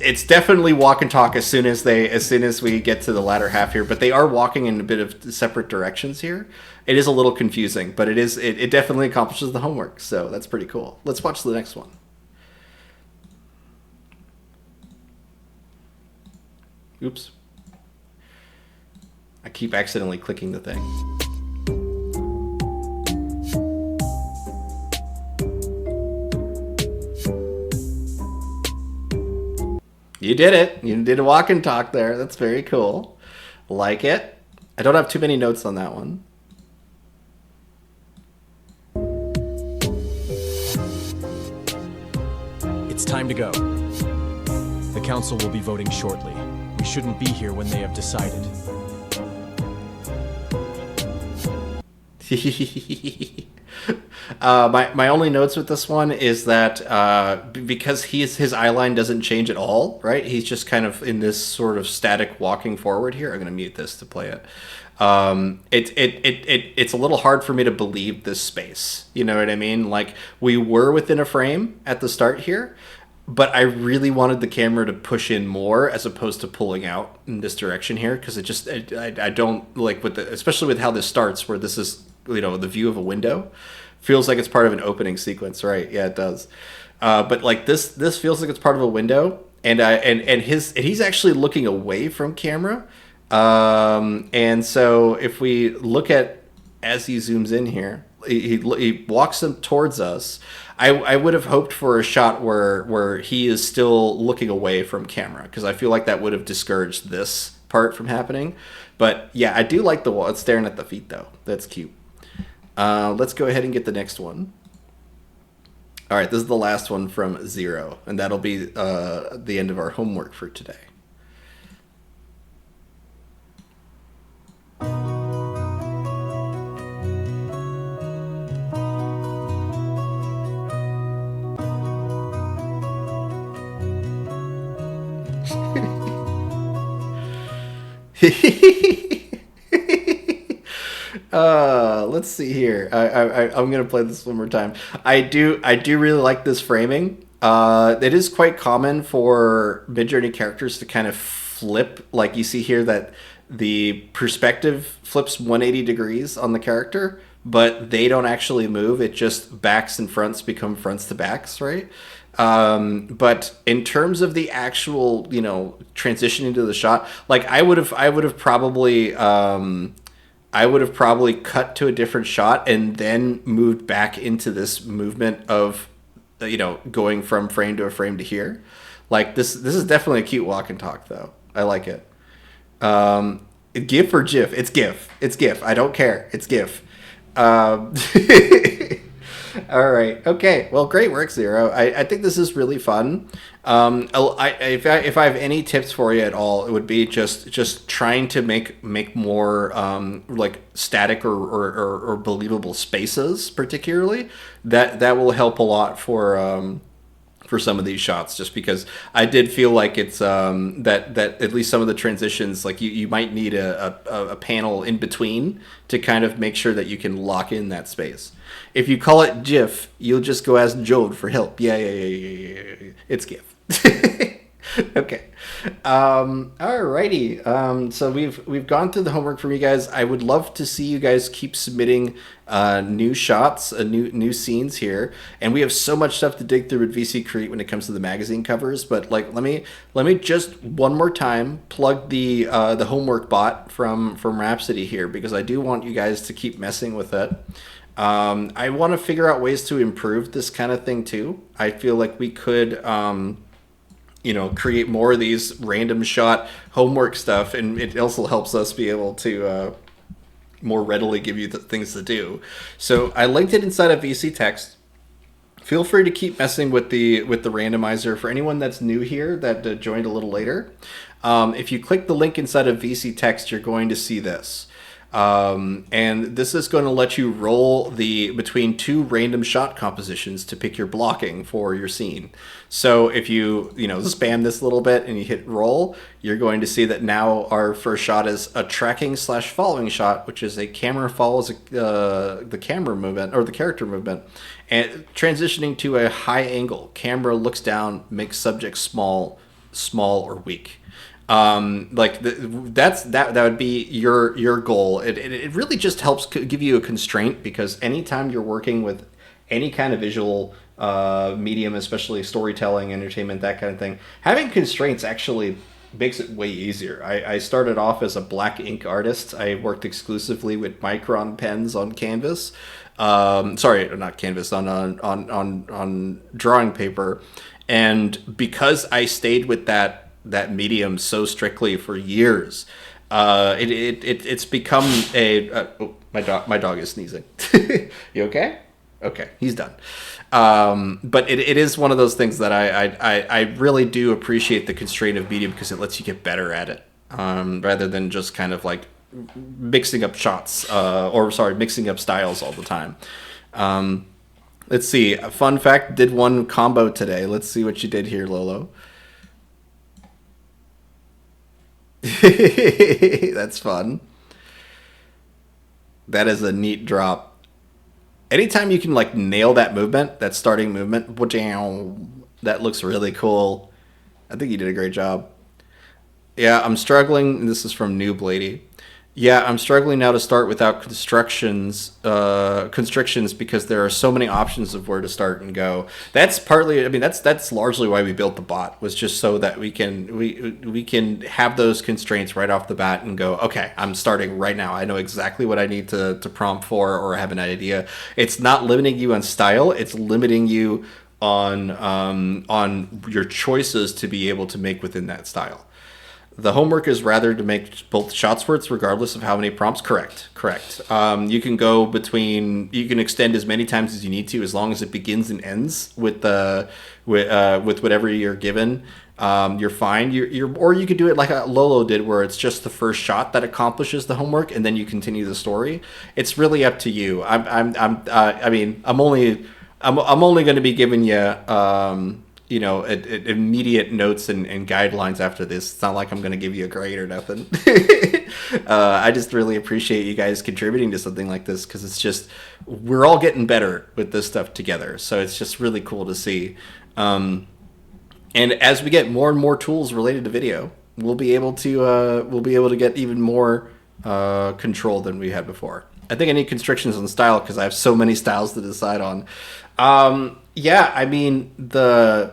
it's definitely walk and talk as soon as we get to the latter half here, but they are walking in a bit of separate directions here. It is a little confusing, but it definitely accomplishes the homework. So that's pretty cool. Let's watch the next one. Oops. I keep accidentally clicking the thing. You did it. You did a walk and talk there. That's very cool. Like it. I don't have too many notes on that one. It's time to go. The council will be voting shortly. We shouldn't be here when they have decided. My only notes with this one is that because his eye line doesn't change at all, right? He's just kind of in this sort of static walking forward here. I'm going to mute this to play it. It's a little hard for me to believe this space. You know what I mean? Like, we were within a frame at the start here, but I really wanted the camera to push in more as opposed to pulling out in this direction here, because I don't like especially with how this starts, where this is, you know, the view of a window, feels like it's part of an opening sequence, right? Yeah, it does. But like this feels like it's part of a window, and he's actually looking away from camera, and so if we look at as he zooms in here, he walks him towards us. I would have hoped for a shot where he is still looking away from camera, because I feel like that would have discouraged this part from happening. But yeah, I do like the wall. It's staring at the feet though. That's cute. Let's go ahead and get the next one. All right, this is the last one from Zero, and that'll be the end of our homework for today. Let's see here. I'm gonna play this one more time. I do really like this framing. It is quite common for Midjourney characters to kind of flip, like you see here that the perspective flips 180 degrees on the character, but they don't actually move. It just backs and fronts become fronts to backs, right? But in terms of the actual, you know, transition into the shot, like I would have probably cut to a different shot and then moved back into this movement of, you know, going from frame to frame to here. Like this is definitely a cute walk and talk though. I like it. GIF or GIF? It's GIF. It's GIF. I don't care. It's GIF. All right. Okay. Well, great work, Zero. I think this is really fun. If I have any tips for you at all, it would be just trying to make more like static or believable spaces, particularly. That will help a lot for some of these shots, just because I did feel like it's that at least some of the transitions, like you might need a panel in between to kind of make sure that you can lock in that space. If you call it GIF, you'll just go ask Jode for help. Yeah. It's GIF. Okay. Alrighty. So we've gone through the homework for you guys. I would love to see you guys keep submitting new shots, new scenes here, and we have so much stuff to dig through with VC Create when it comes to the magazine covers. But like, let me just one more time plug the homework bot from Rhapsody here, because I do want you guys to keep messing with it. I want to figure out ways to improve this kind of thing too. I feel like we could you know, create more of these random shot homework stuff, and it also helps us be able to more readily give you the things to do. So I linked it inside of VC Text. Feel free to keep messing with the randomizer. For anyone that's new here that joined a little later, if you click the link inside of VC Text, you're going to see this. And this is going to let you roll between two random shot compositions to pick your blocking for your scene. So if you spam this a little bit and you hit roll, you're going to see that now our first shot is a tracking/following shot, which is a camera follows the camera movement or the character movement, and transitioning to a high angle. Camera looks down, makes subject small or weak. That would be your goal. It really just helps give you a constraint, because anytime you're working with any kind of visual medium, especially storytelling, entertainment, that kind of thing, having constraints actually makes it way easier. I started off as a black ink artist. I worked exclusively with Micron pens on canvas. Sorry, not canvas, on drawing paper. And because I stayed with that medium so strictly for years, it's become my dog is sneezing. You okay? Okay, he's done. But it is one of those things that I really do appreciate the constraint of medium, because it lets you get better at it, rather than just kind of like mixing up shots mixing up styles all the time. Let's see. A fun fact, did one combo today. Let's see what you did here, Lolo. That's fun. That is a neat drop. Anytime you can like nail that movement, that starting movement, that looks really cool. I think you did a great job. Yeah, I'm struggling. This is from Noob Lady. Yeah, I'm struggling now to start without constrictions, because there are so many options of where to start and go. That's partly, that's largely why we built the bot, was just so that we can have those constraints right off the bat and go, okay, I'm starting right now. I know exactly what I need to prompt for, or have an idea. It's not limiting you on style. It's limiting you on your choices to be able to make within that style. The homework is rather to make both shot spurts regardless of how many prompts. Correct. You can go between. You can extend as many times as you need to, as long as it begins and ends with whatever you're given. You're fine. Or you could do it like Lolo did, where it's just the first shot that accomplishes the homework, and then you continue the story. It's really up to you. I'm only going to be giving you immediate notes and guidelines after this. It's not like I'm going to give you a grade or nothing. I just really appreciate you guys contributing to something like this, because it's just, we're all getting better with this stuff together. So it's just really cool to see. And as we get more and more tools related to video, we'll be able to get even more control than we had before. I think I need constrictions on style because I have so many styles to decide on. Yeah, I mean I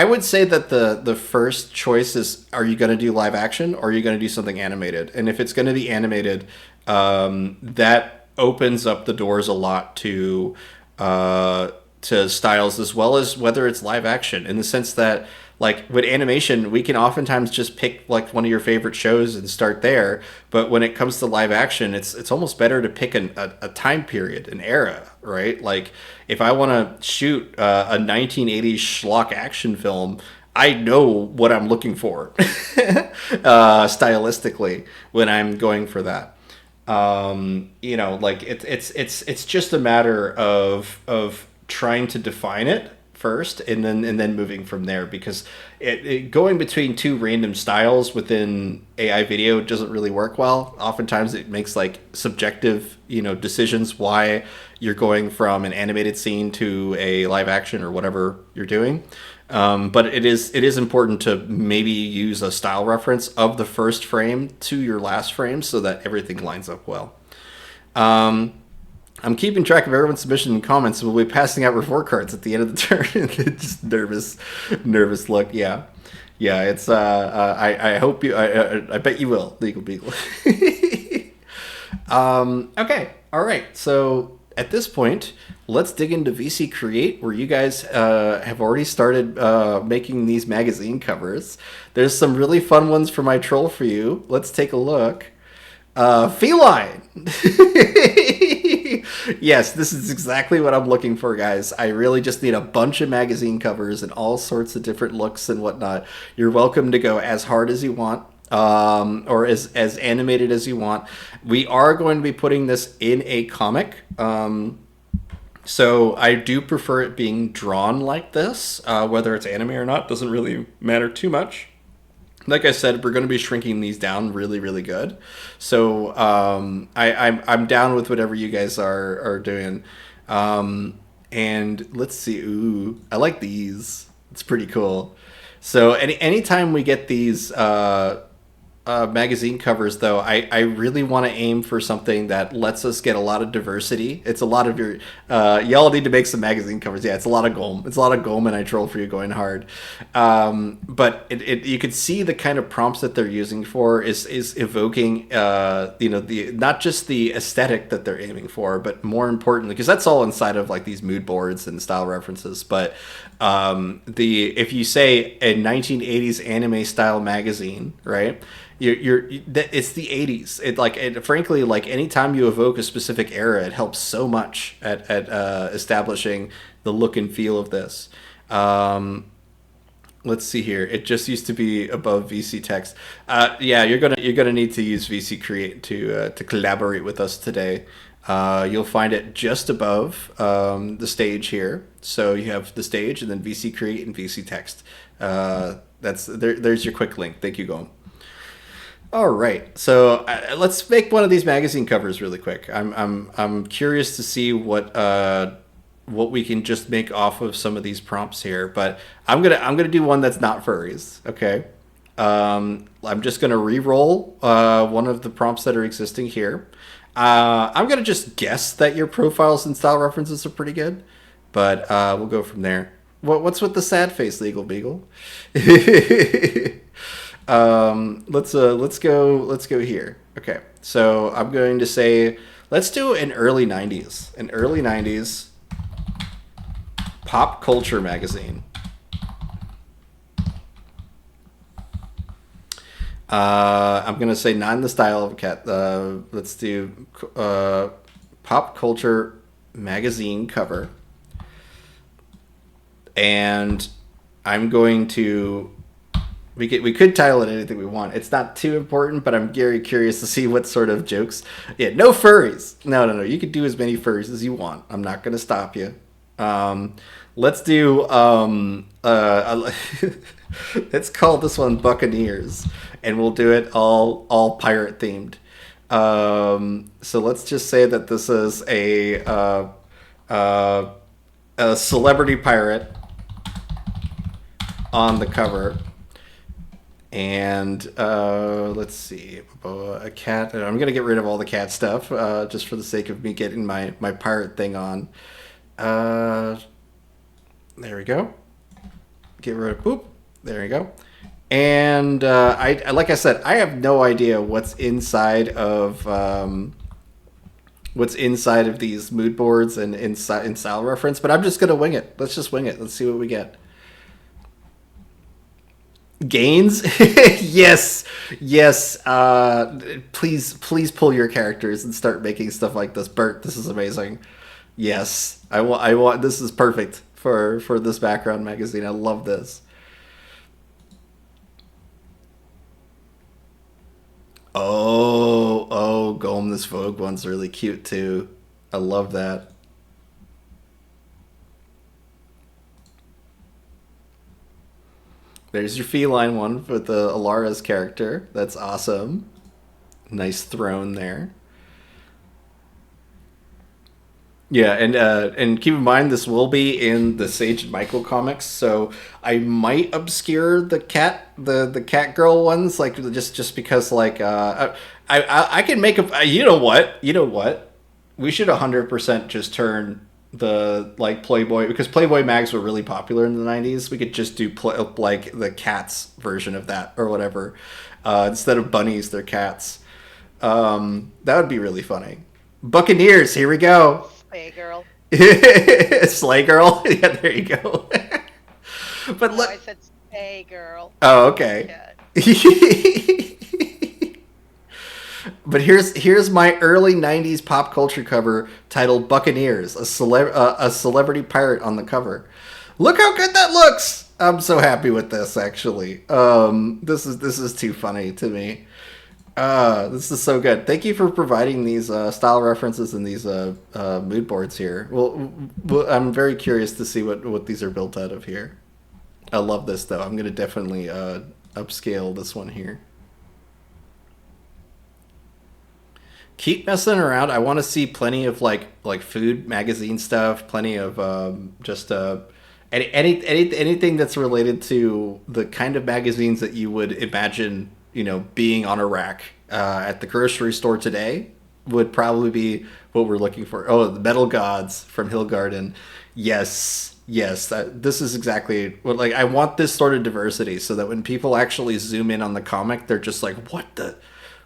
would say that the first choice is, are you going to do live action or are you going to do something animated? And if it's going to be animated, that opens up the doors a lot to styles as well as whether it's live action, in the sense that, like, with animation, we can oftentimes just pick like one of your favorite shows and start there. But when it comes to live action, it's almost better to pick a time period, an era, right? Like, if I want to shoot a 1980s schlock action film, I know what I'm looking for stylistically when I'm going for that. You know, like it's just a matter of trying to define it first and then moving from there, because going between two random styles within AI video doesn't really work well. Oftentimes it makes like subjective, you know, decisions why you're going from an animated scene to a live action or whatever you're doing. But it is important to maybe use a style reference of the first frame to your last frame so that everything lines up well. I'm keeping track of everyone's submission and comments, and we'll be passing out report cards at the end of the turn. Just nervous look. Yeah. It's I hope you. I bet you will, Legal Beagle. Okay. All right. So at this point, let's dig into VC Create, where you guys have already started making these magazine covers. There's some really fun ones for my troll for you. Let's take a look. Feline. Yes, this is exactly what I'm looking for, guys. I really just need a bunch of magazine covers and all sorts of different looks and whatnot. You're welcome to go as hard as you want, or as animated as you want. We are going to be putting this in a comic. So I do prefer it being drawn like this. Whether it's anime or not doesn't really matter too much. Like I said, we're going to be shrinking these down really, really good. So I'm down with whatever you guys are doing. And let's see. Ooh, I like these. It's pretty cool. So anytime we get these magazine covers, though, I really want to aim for something that lets us get a lot of diversity. It's a lot of your y'all need to make some magazine covers. Yeah, it's a lot of Golem. It's a lot of Golem, and I troll for you going hard. But you could see the kind of prompts that they're using for is evoking the not just the aesthetic that they're aiming for, but more importantly, because that's all inside of like these mood boards and style references. But if you say a 1980s anime style magazine, right? It's the 80s. Frankly, like, anytime you evoke a specific era, it helps so much at establishing the look and feel of this. Let's see here. It just used to be above VC Text. Yeah, you're gonna need to use VC Create to collaborate with us today. You'll find it just above the stage here. So you have the stage and then VC Create and VC Text. There's your quick link. Thank you, Goem. All right, so let's make one of these magazine covers really quick. I'm curious to see what we can just make off of some of these prompts here, but I'm gonna do one that's not furries. Okay, I'm just gonna re-roll one of the prompts that are existing here. I'm gonna just guess that your profiles and style references are pretty good, but we'll go from there. What's with the sad face, Legal Beagle? Let's go here. Okay, so I'm going to say let's do an early 90s pop culture magazine. I'm gonna say not in the style of a cat. Let's do pop culture magazine cover, and I'm going to. We could title it anything we want. It's not too important, but I'm very curious to see what sort of jokes. Yeah, no furries. No. You can do as many furries as you want. I'm not going to stop you. Let's do. Let's call this one Buccaneers, and we'll do it all pirate themed. So let's just say that this is a celebrity pirate on the cover. And let's see, a cat. I'm gonna get rid of all the cat stuff just for the sake of me getting my pirate thing on. There we go. Get rid of boop. There we go. And I like I said, I have no idea what's inside of these mood boards and in style reference, but I'm just gonna wing it. Let's just wing it. Let's see what we get. Gains? Yes. Please pull your characters and start making stuff like this. Bert, this is amazing. Yes, I want. This is perfect for this background magazine. I love this. Oh, Golem this Vogue one's really cute too. I love that. There's your feline one with the Alara's character. That's awesome. Nice throne there. Yeah, and keep in mind this will be in the Sage and Michael comics, so I might obscure the cat girl ones, like just because like I can make a you know what we should 100% just turn the like Playboy, because Playboy mags were really popular in the 90s. We could just do like the cats version of that or whatever, instead of bunnies they're cats. That would be really funny. Buccaneers, here we go. Slay girl. Slay girl. Yeah, there you go. But No, look, I said slay girl. oh, okay. Yeah. But here's my early 90s pop culture cover titled Buccaneers, a celebrity pirate on the cover. Look how good that looks. I'm so happy with this, actually. This is too funny to me. This is so good. Thank you for providing these style references and these mood boards here. Well, I'm very curious to see what these are built out of here. I love this, though. I'm going to definitely upscale this one here. Keep messing around. I want to see plenty of like food magazine stuff, plenty of just anything that's related to the kind of magazines that you would imagine, being on a rack at the grocery store today would probably be what we're looking for. Oh, the Metal Gods from Hill Garden. Yes, this is exactly what, like, I want this sort of diversity so that when people actually zoom in on the comic, they're just like,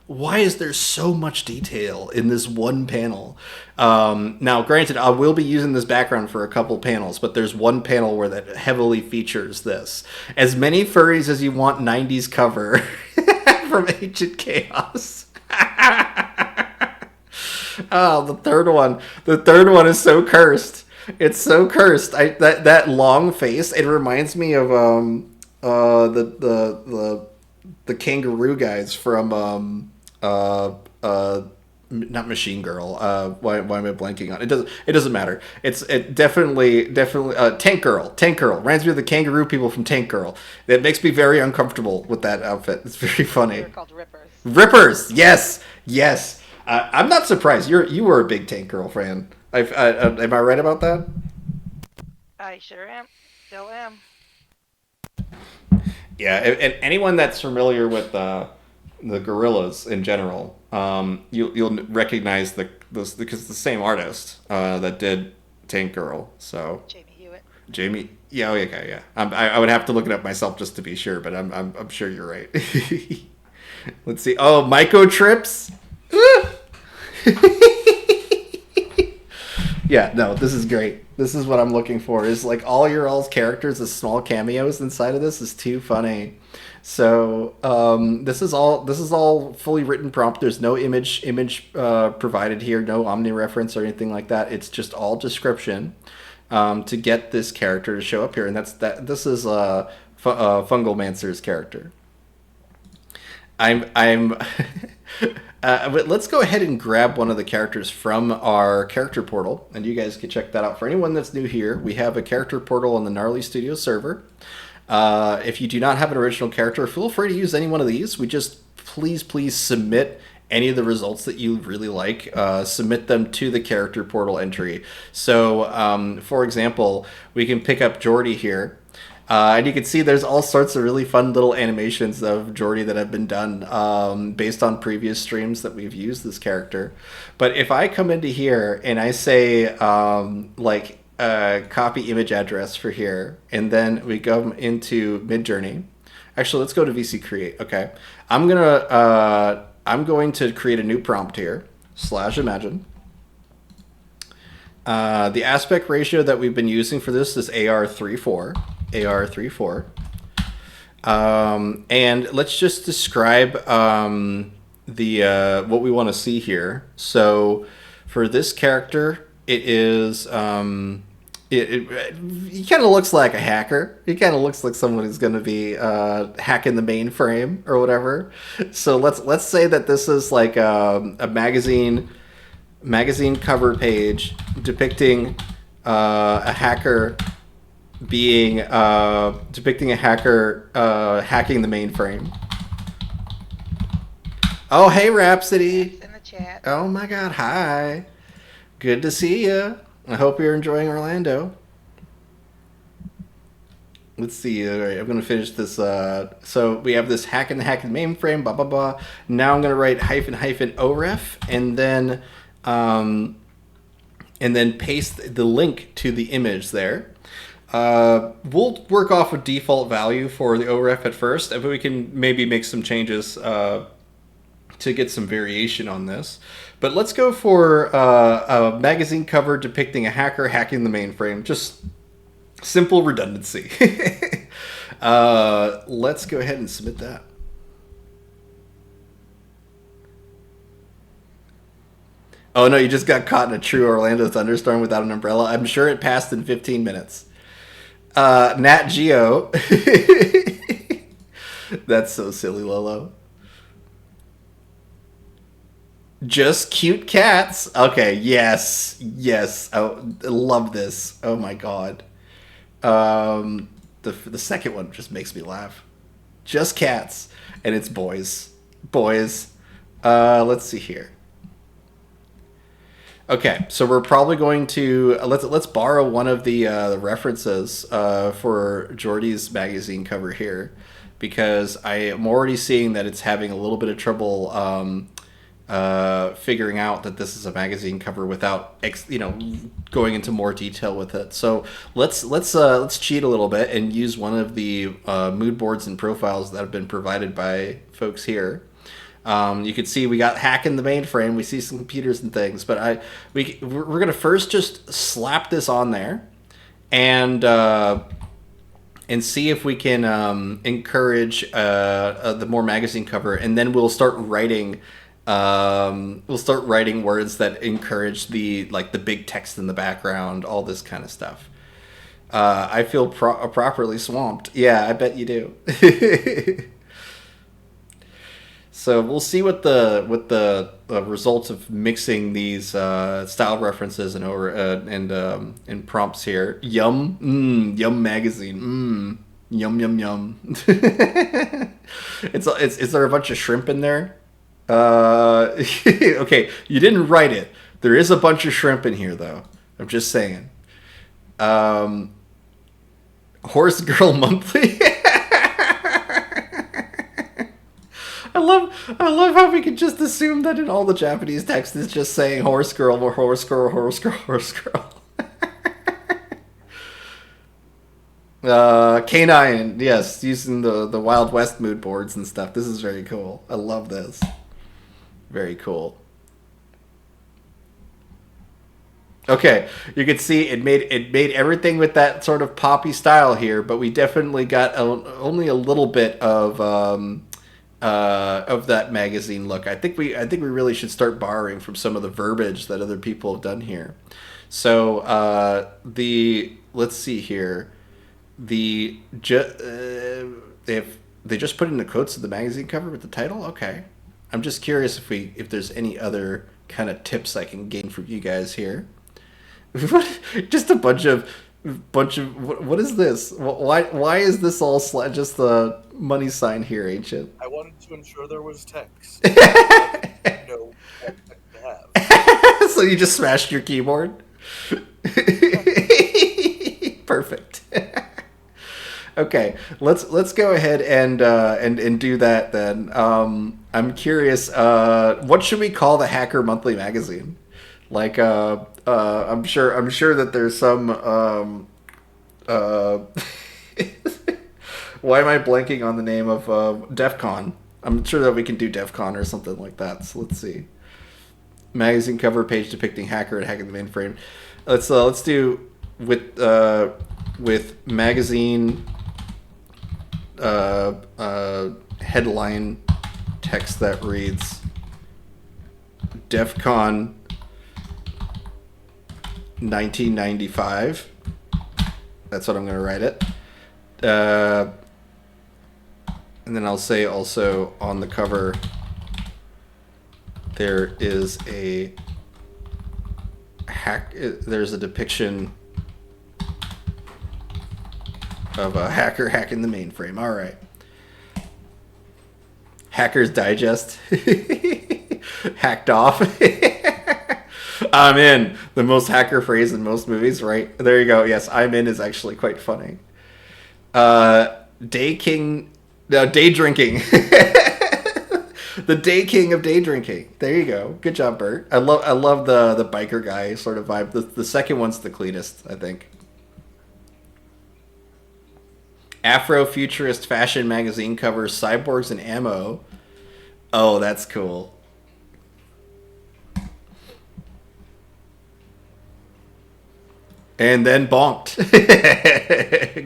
why is there so much detail in this one panel? Now, granted, I will be using this background for a couple panels, but there's one panel where that heavily features this. As many furries as you want 90s cover from Ancient Chaos. Oh, the third one. The third one is so cursed. It's so cursed. That long face, it reminds me of the kangaroo guys from not Machine Girl. Why am I blanking on it? It doesn't matter. It definitely Tank Girl. Tank Girl reminds me of the kangaroo people from Tank Girl. That makes me very uncomfortable with that outfit. It's very funny. They're called Rippers. Rippers. Yes. I'm not surprised. You were a big Tank Girl fan. Am I right about that? I sure am. Still am. Yeah, and anyone that's familiar with the Gorillas in general, you'll recognize because it's the same artist that did Tank Girl. So Jamie Hewitt. Jamie, yeah, okay, yeah. I would have to look it up myself just to be sure, but I'm sure you're right. Let's see. Oh, Myco Trips. Yeah, no, this is great. This is what I'm looking for. Is like all your all's characters as small cameos inside of this is too funny. So this is all fully written prompt. There's no image provided here, no Omni reference or anything like that. It's just all description to get this character to show up here, and this is Fungalmancer's character. But let's go ahead and grab one of the characters from our character portal, and you guys can check that out. For anyone that's new here, we have a character portal on the Gnarly Studio server. If you do not have an original character, feel free to use any one of these. We just please submit any of the results that you really like. Submit them to the character portal entry. So, for example, we can pick up Jordy here. And you can see there's all sorts of really fun little animations of Geordi that have been done based on previous streams that we've used this character. But if I come into here and I say copy image address for here, and then we go into Midjourney. Actually, let's go to VC Create. Okay, I'm going to create a new prompt here. /imagine. The aspect ratio that we've been using for this is AR34. AR34. And let's just describe what we want to see here. So for this character, it is he kind of looks like a hacker. He kind of looks like someone who's going to be hacking the mainframe or whatever. So let's say that this is like a magazine cover page depicting a hacker hacking the mainframe. Oh, hey Rhapsody. In the chat. Oh my God, hi. Good to see you. I hope you're enjoying Orlando. Let's see. All right, I'm going to finish this. So we have this hacking the mainframe, blah, blah, blah. Now I'm going to write --oref and then paste the link to the image there. We'll work off a default value for the oref at first, but we can maybe make some changes to get some variation on this. But let's go for a magazine cover depicting a hacker hacking the mainframe. Just simple redundancy. Let's go ahead and submit that. Oh no, you just got caught in a true Orlando thunderstorm without an umbrella. I'm sure it passed in 15 minutes. Nat Geo. That's so silly, Lolo. Just cute cats. Okay, yes. Oh, I love this. Oh my God. The second one just makes me laugh. Just cats, and it's boys. Let's see here. Okay, so we're probably going to let's borrow one of the references for Geordi's magazine cover here, because I am already seeing that it's having a little bit of trouble figuring out that this is a magazine cover without going into more detail with it. So let's cheat a little bit and use one of the mood boards and profiles that have been provided by folks here. You can see we got hacking the mainframe. We see some computers and things, but we're gonna first just slap this on there, and see if we can encourage the more magazine cover, and then we'll start writing. We'll start writing words that encourage the big text in the background, all this kind of stuff. I feel properly swamped. Yeah, I bet you do. So we'll see what the results of mixing these style references and prompts here. Yum magazine. Yum. Is there a bunch of shrimp in there? Okay, you didn't write it. There is a bunch of shrimp in here, though. I'm just saying. Horse Girl Monthly. I love how we can just assume that in all the Japanese text it's just saying horse girl, horse girl, horse girl, horse girl. Canine, yes, using the Wild West mood boards and stuff. This is very cool. I love this. Very cool. Okay, you can see it made everything with that sort of poppy style here, but we definitely got only a little bit of that magazine look. I think we really should start borrowing from some of the verbiage that other people have done here. So let's see here. They just put in the quotes of the magazine cover with the title. Okay, I'm just curious if there's any other kind of tips I can gain from you guys here. Just a bunch of what is this? Why is this all just the money sign here, Ancient? I wanted to ensure there was text. No text to have. So you just smashed your keyboard. Perfect. Okay, let's go ahead and do that then. I'm curious. What should we call the Hacker Monthly magazine? Like, I'm sure that there's some. Why am I blanking on the name of DEF CON? I'm sure that we can do DEF CON or something like that. So let's see. Magazine cover page depicting hacker and hacking the mainframe. Let's do with magazine headline text that reads DEF CON 1995. That's what I'm going to write it. And then I'll say also on the cover there is a there's a depiction of a hacker hacking the mainframe. All right. Hacker's Digest. Hacked off. I'm in. The most hacker phrase in most movies, right? There you go. Yes, I'm in is actually quite funny. Day drinking. The Day King of day drinking. There you go. Good job, Bert. I love the biker guy sort of vibe. The second one's the cleanest, I think. Afrofuturist fashion magazine covers cyborgs and ammo. Oh, that's cool. And then bonked.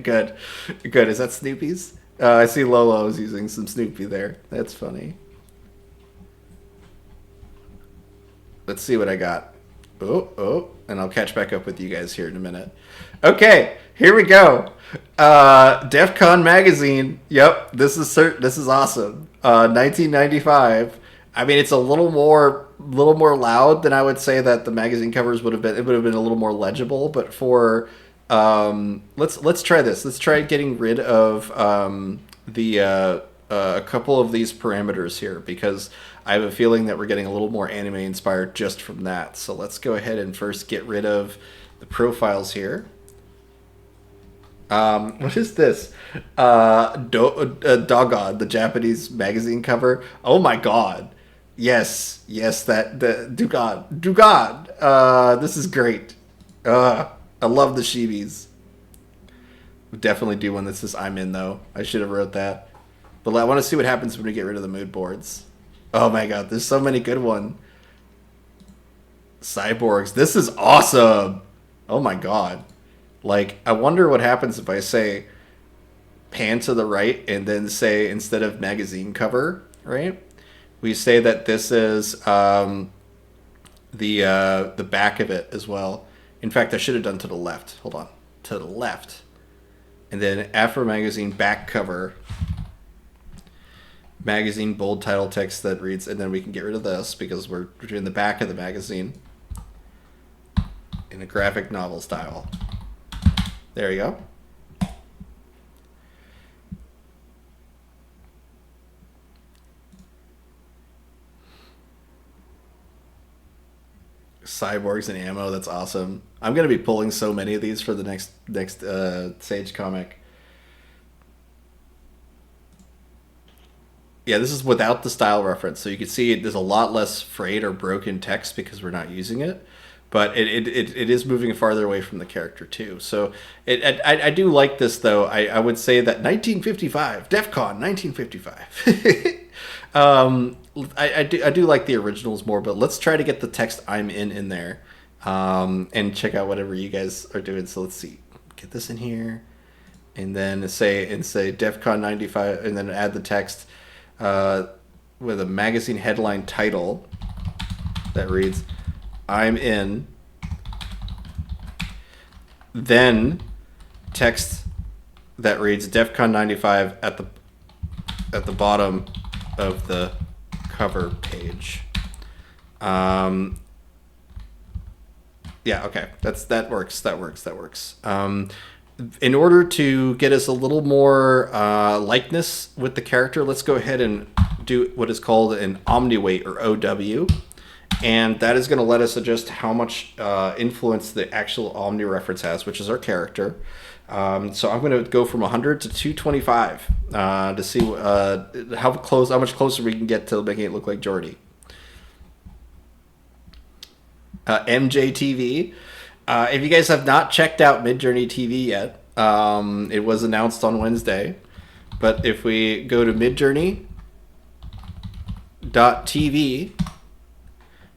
Good. Is that Snoopy's? I see Lolo's using some Snoopy there. That's funny. Let's see what I got. And I'll catch back up with you guys here in a minute. Okay, here we go. DEF CON magazine. Yep, this is awesome. 1995. I mean, it's a little more loud than I would say that the magazine covers would have been. It would have been a little more legible, but for let's try this. Let's try getting rid of a couple of these parameters here, because I have a feeling that we're getting a little more anime inspired just from that. So let's go ahead and first get rid of the profiles here. What is this? Doggone, the Japanese magazine cover. Oh my god. Yes, that the Dugad. This is great. I love the shibis. We'll definitely do one that says I'm in, though. I should have wrote that. But I want to see what happens when we get rid of the mood boards. Oh my god, there's so many good ones. Cyborgs. This is awesome. Oh my god. Like, I wonder what happens if I say pan to the right and then say, instead of magazine cover, right? We say that this is the back of it as well. In fact, I should have done to the left. Hold on. To the left. And then Afro Magazine back cover. Magazine bold title text that reads, and then we can get rid of this because we're doing the back of the magazine in a graphic novel style. There you go. Cyborgs and ammo, that's awesome. I'm going to be pulling so many of these for the next Sage comic. Yeah, this is without the style reference, so you can see there's a lot less frayed or broken text because we're not using it. But it is moving farther away from the character too. So I do like this though. I would say that 1955, DEF CON 1955. I do like the originals more, but let's try to get the text I'm in there, and check out whatever you guys are doing. So let's see, get this in here, and then say DEF CON 95, and then add the text with a magazine headline title that reads I'm in, then text that reads DEF CON 95 at the bottom of the cover page. Yeah, okay, that works. In order to get us a little more likeness with the character, let's go ahead and do what is called an omniweight, or OW. And that is going to let us adjust how much influence the actual Omni reference has, which is our character. So I'm going to go from 100 to 225 to see how much closer we can get to making it look like Jordy. MJTV. If you guys have not checked out Midjourney TV yet, it was announced on Wednesday. But if we go to midjourney.tv,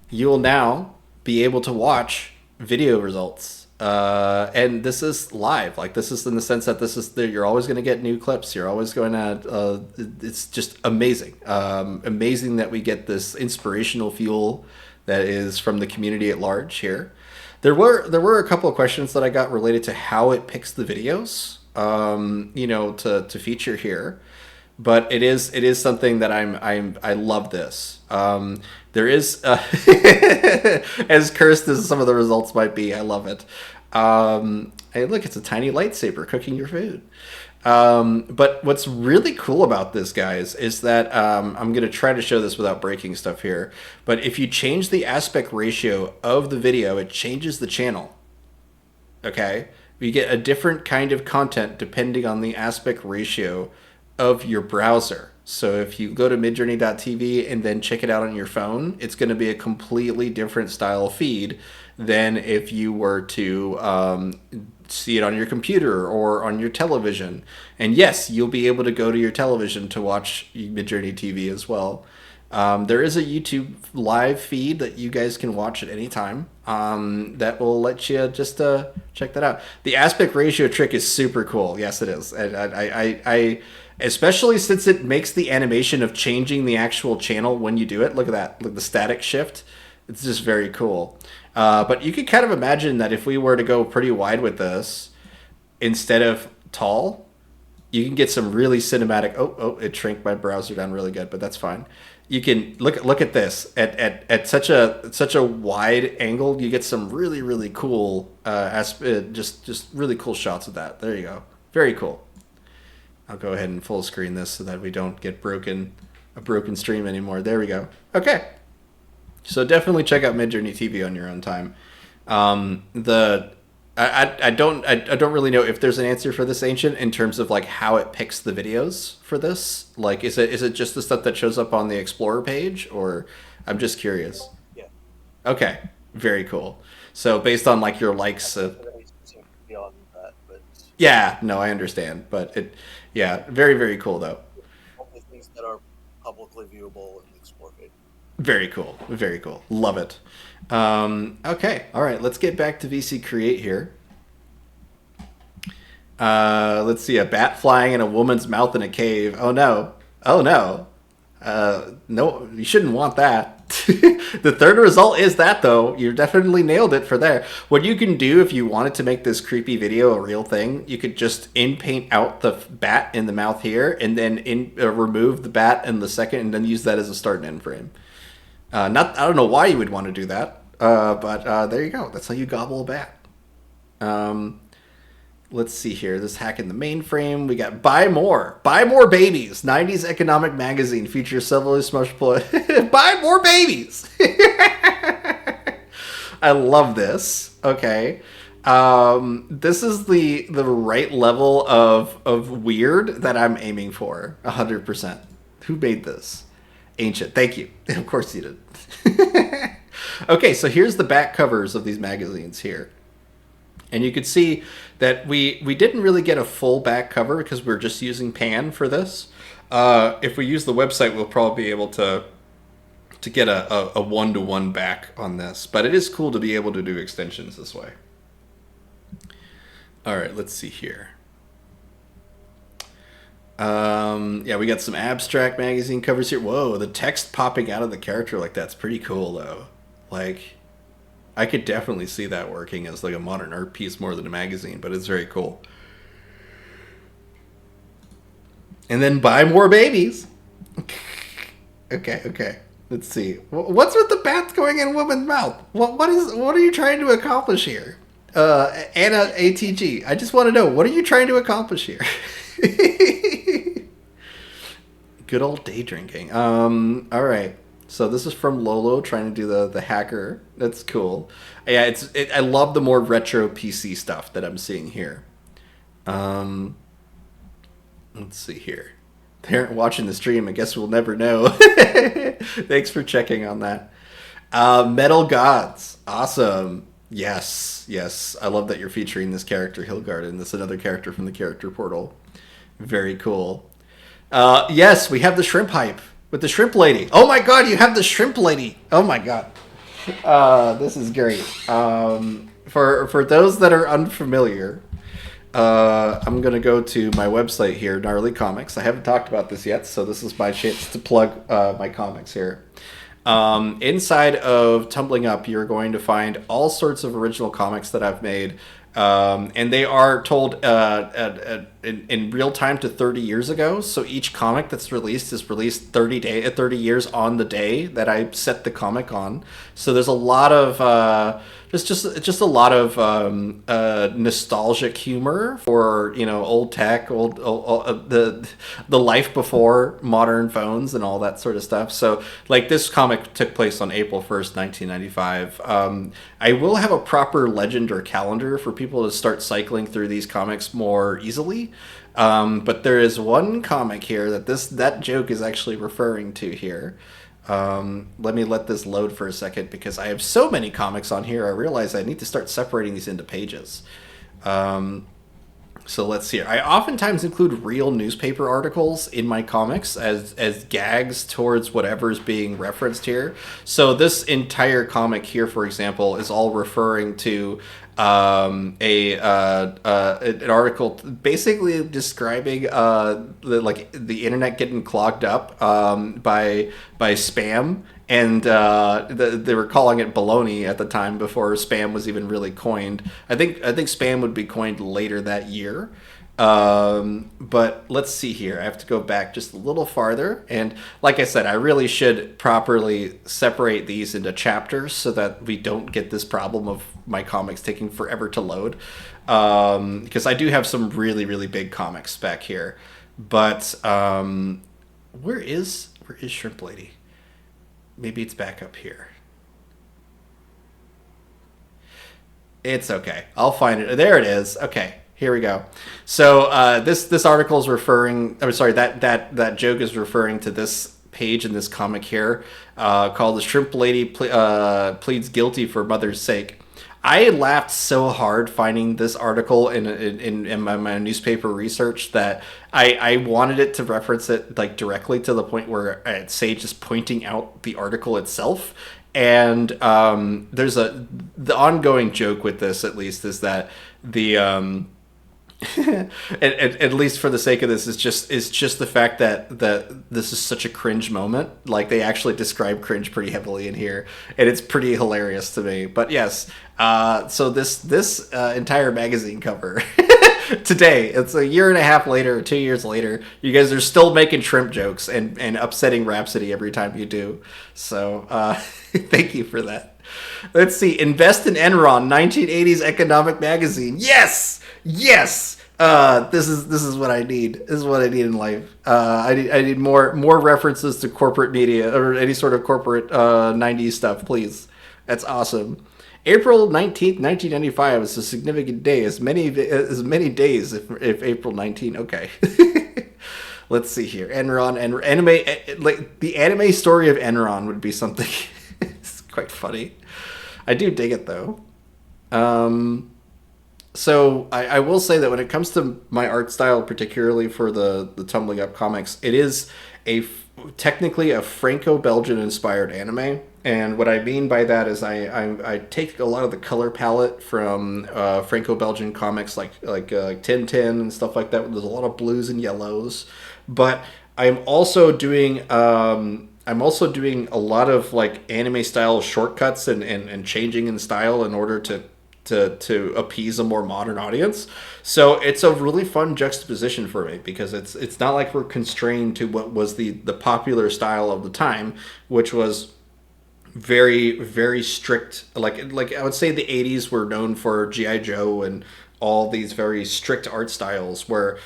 you will now be able to watch video results. And this is live. Like, this is in the sense that you're always going to get new clips. You're always going to, it's just amazing. Amazing that we get this inspirational fuel that is from the community at large here. There were a couple of questions that I got related to how it picks the videos, to feature here. But it is something that I love this. There is, as cursed as some of the results might be, I love it. Hey, look, it's a tiny lightsaber cooking your food. But what's really cool about this, guys, is that I'm going to try to show this without breaking stuff here. But if you change the aspect ratio of the video, it changes the channel. Okay? You get a different kind of content depending on the aspect ratio of your browser. So if you go to midjourney.tv and then check it out on your phone, it's going to be a completely different style feed than if you were to see it on your computer or on your television. And yes, you'll be able to go to your television to watch Midjourney TV as well. There is a YouTube live feed that you guys can watch at any time that will let you just check that out. The aspect ratio trick is super cool. Yes, it is. I especially since it makes the animation of changing the actual channel when you do it. Look at that. Look, the static shift. It's just very cool. But you could kind of imagine that if we were to go pretty wide with this instead of tall, you can get some really cinematic. Oh, it shrank my browser down really good, but that's fine. You can look at this at such a wide angle. You get some really, really cool just really cool shots of that. There you go. Very cool. I'll go ahead and full screen this so that we don't get a broken stream anymore. There we go. Okay. So definitely check out Midjourney TV on your own time. I don't really know if there's an answer for this, Ancient, in terms of like how it picks the videos for this. Like, is it just the stuff that shows up on the Explorer page, or I'm just curious. Yeah. Okay. Very cool. So based on like your likes. Beyond that, but Yeah. No, I understand, but very, very cool though. only things that are publicly viewable in the Explore page. Very cool. Very cool. Love it. Okay. All right. Let's get back to VC Create here. Let's see. A bat flying in a woman's mouth in a cave. Oh, no. Oh, no. No, you shouldn't want that. The third result is that, though. You definitely nailed it for there. What you can do if you wanted to make this creepy video a real thing, you could just in-paint out the bat in the mouth here and then remove the bat in the second and then use that as a start and end frame. I don't know why you would want to do that, but there you go. That's how you gobble a bat. Let's see here. This hack in the mainframe. We got Buy More Babies. 90s Economic Magazine features several smush play. Buy more babies. I love this. Okay. This is the right level of weird that I'm aiming for. 100%. Who made this? Ancient. Thank you. Of course you did. Okay, so here's the back covers of these magazines here. And you could see that we didn't really get a full back cover because we're just using Pan for this. If we use the website, we'll probably be able to get a one-to-one back on this. But it is cool to be able to do extensions this way. All right, let's see here. Yeah, we got some abstract magazine covers here. Whoa, the text popping out of the character like that's pretty cool, though. Like, I could definitely see that working as like a modern art piece more than a magazine, but it's very cool. And then Buy More Babies. Okay. Let's see. What's with the bats going in a woman's mouth? What are you trying to accomplish here? Anna ATG. I just want to know, what are you trying to accomplish here? Good old day drinking. All right. So this is from Lolo trying to do the hacker. That's cool. Yeah, I love the more retro PC stuff that I'm seeing here. Um, let's see here. They aren't watching the stream. I guess we'll never know. Thanks for checking on that. Metal Gods. Awesome. Yes. I love that you're featuring this character, Hilgard, this another character from the character portal. Very cool. Yes, we have the shrimp hype with the shrimp lady. Oh my god, you have the shrimp lady. Oh my god. This is great. For those that are unfamiliar, I'm going to go to my website here, Gnarly Comics. I haven't talked about this yet, so this is my chance to plug my comics here. Inside of Tumbling Up, you're going to find all sorts of original comics that I've made. And they are told in real time to 30 years ago. So each comic that's released is released 30 years on the day that I set the comic on. So there's a lot of just a lot of nostalgic humor for old tech, the life before modern phones and all that sort of stuff. So like this comic took place on April 1st, 1995. I will have a proper legend or calendar for people to start cycling through these comics more easily. But there is one comic here that joke is actually referring to here. Let me let this load for a second because I have so many comics on here. I realize I need to start separating these into pages. So let's see. I oftentimes include real newspaper articles in my comics as gags towards whatever's being referenced here. So this entire comic here, for example, is all referring to an article basically describing the internet getting clogged up by spam. And they were calling it baloney at the time before spam was even really coined. I think spam would be coined later that year. But let's see here. I have to go back just a little farther. And like I said, I really should properly separate these into chapters so that we don't get this problem of my comics taking forever to load. Because I do have some really, really big comics back here. But where is Shrimp Lady? Maybe it's back up here. It's okay. I'll find it. There it is. Okay, here we go. So this article is referring. I'm sorry. That joke is referring to this page in this comic here, called "The Shrimp Lady Pleads Guilty for Mother's Sake." I laughed so hard finding this article in my newspaper research that I wanted it to reference it like directly to the point where I'd say just pointing out the article itself. And there's the ongoing joke with this, at least, is that the at least for the sake of this, is just the fact that this is such a cringe moment. Like, they actually describe cringe pretty heavily in here, and it's pretty hilarious to me. But yes, so this entire magazine cover today, it's a year and a half later, 2 years later, you guys are still making shrimp jokes and upsetting Rhapsody every time you do. So thank you for that. Let's see. Invest in Enron, 1980s economic magazine. Yes. This is what I need. This is what I need in life. I need more references to corporate media or any sort of corporate 90s stuff, please. That's awesome. April 19th, 1995 is a significant day. As many days if April 19. Okay. Let's see here. Enron and anime, like the anime story of Enron would be something. It's quite funny. I do dig it though. So I will say that when it comes to my art style, particularly for the Tumbling Up comics, it is technically a Franco-Belgian inspired anime. And what I mean by that is I take a lot of the color palette from Franco-Belgian comics like Tintin and stuff like that. There's a lot of blues and yellows, but I'm also doing a lot of like anime style shortcuts and changing in style in order to appease a more modern audience. So it's a really fun juxtaposition for me because it's not like we're constrained to what was the popular style of the time, which was very, very strict. Like I would say the 80s were known for G.I. Joe and all these very strict art styles, where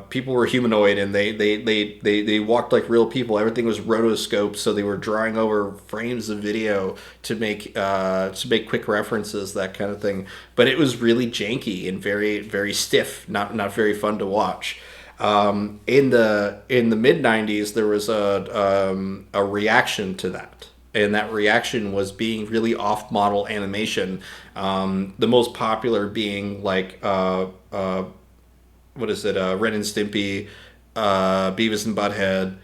people were humanoid and they walked like real people. Everything was rotoscoped, so they were drawing over frames of video to make quick references, that kind of thing. But it was really janky and very, very stiff, not very fun to watch. In the mid '90s, there was a reaction to that, and that reaction was being really off-model animation. The most popular being like what is it? Ren and Stimpy, Beavis and Butthead.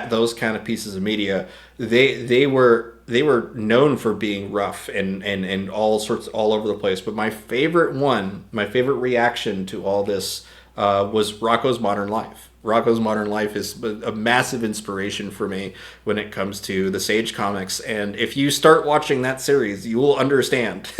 Those kind of pieces of media. They were known for being rough and all over the place. But my favorite reaction to all this was Rocko's Modern Life. Rocko's Modern Life is a massive inspiration for me when it comes to the Sage comics. And if you start watching that series, you will understand.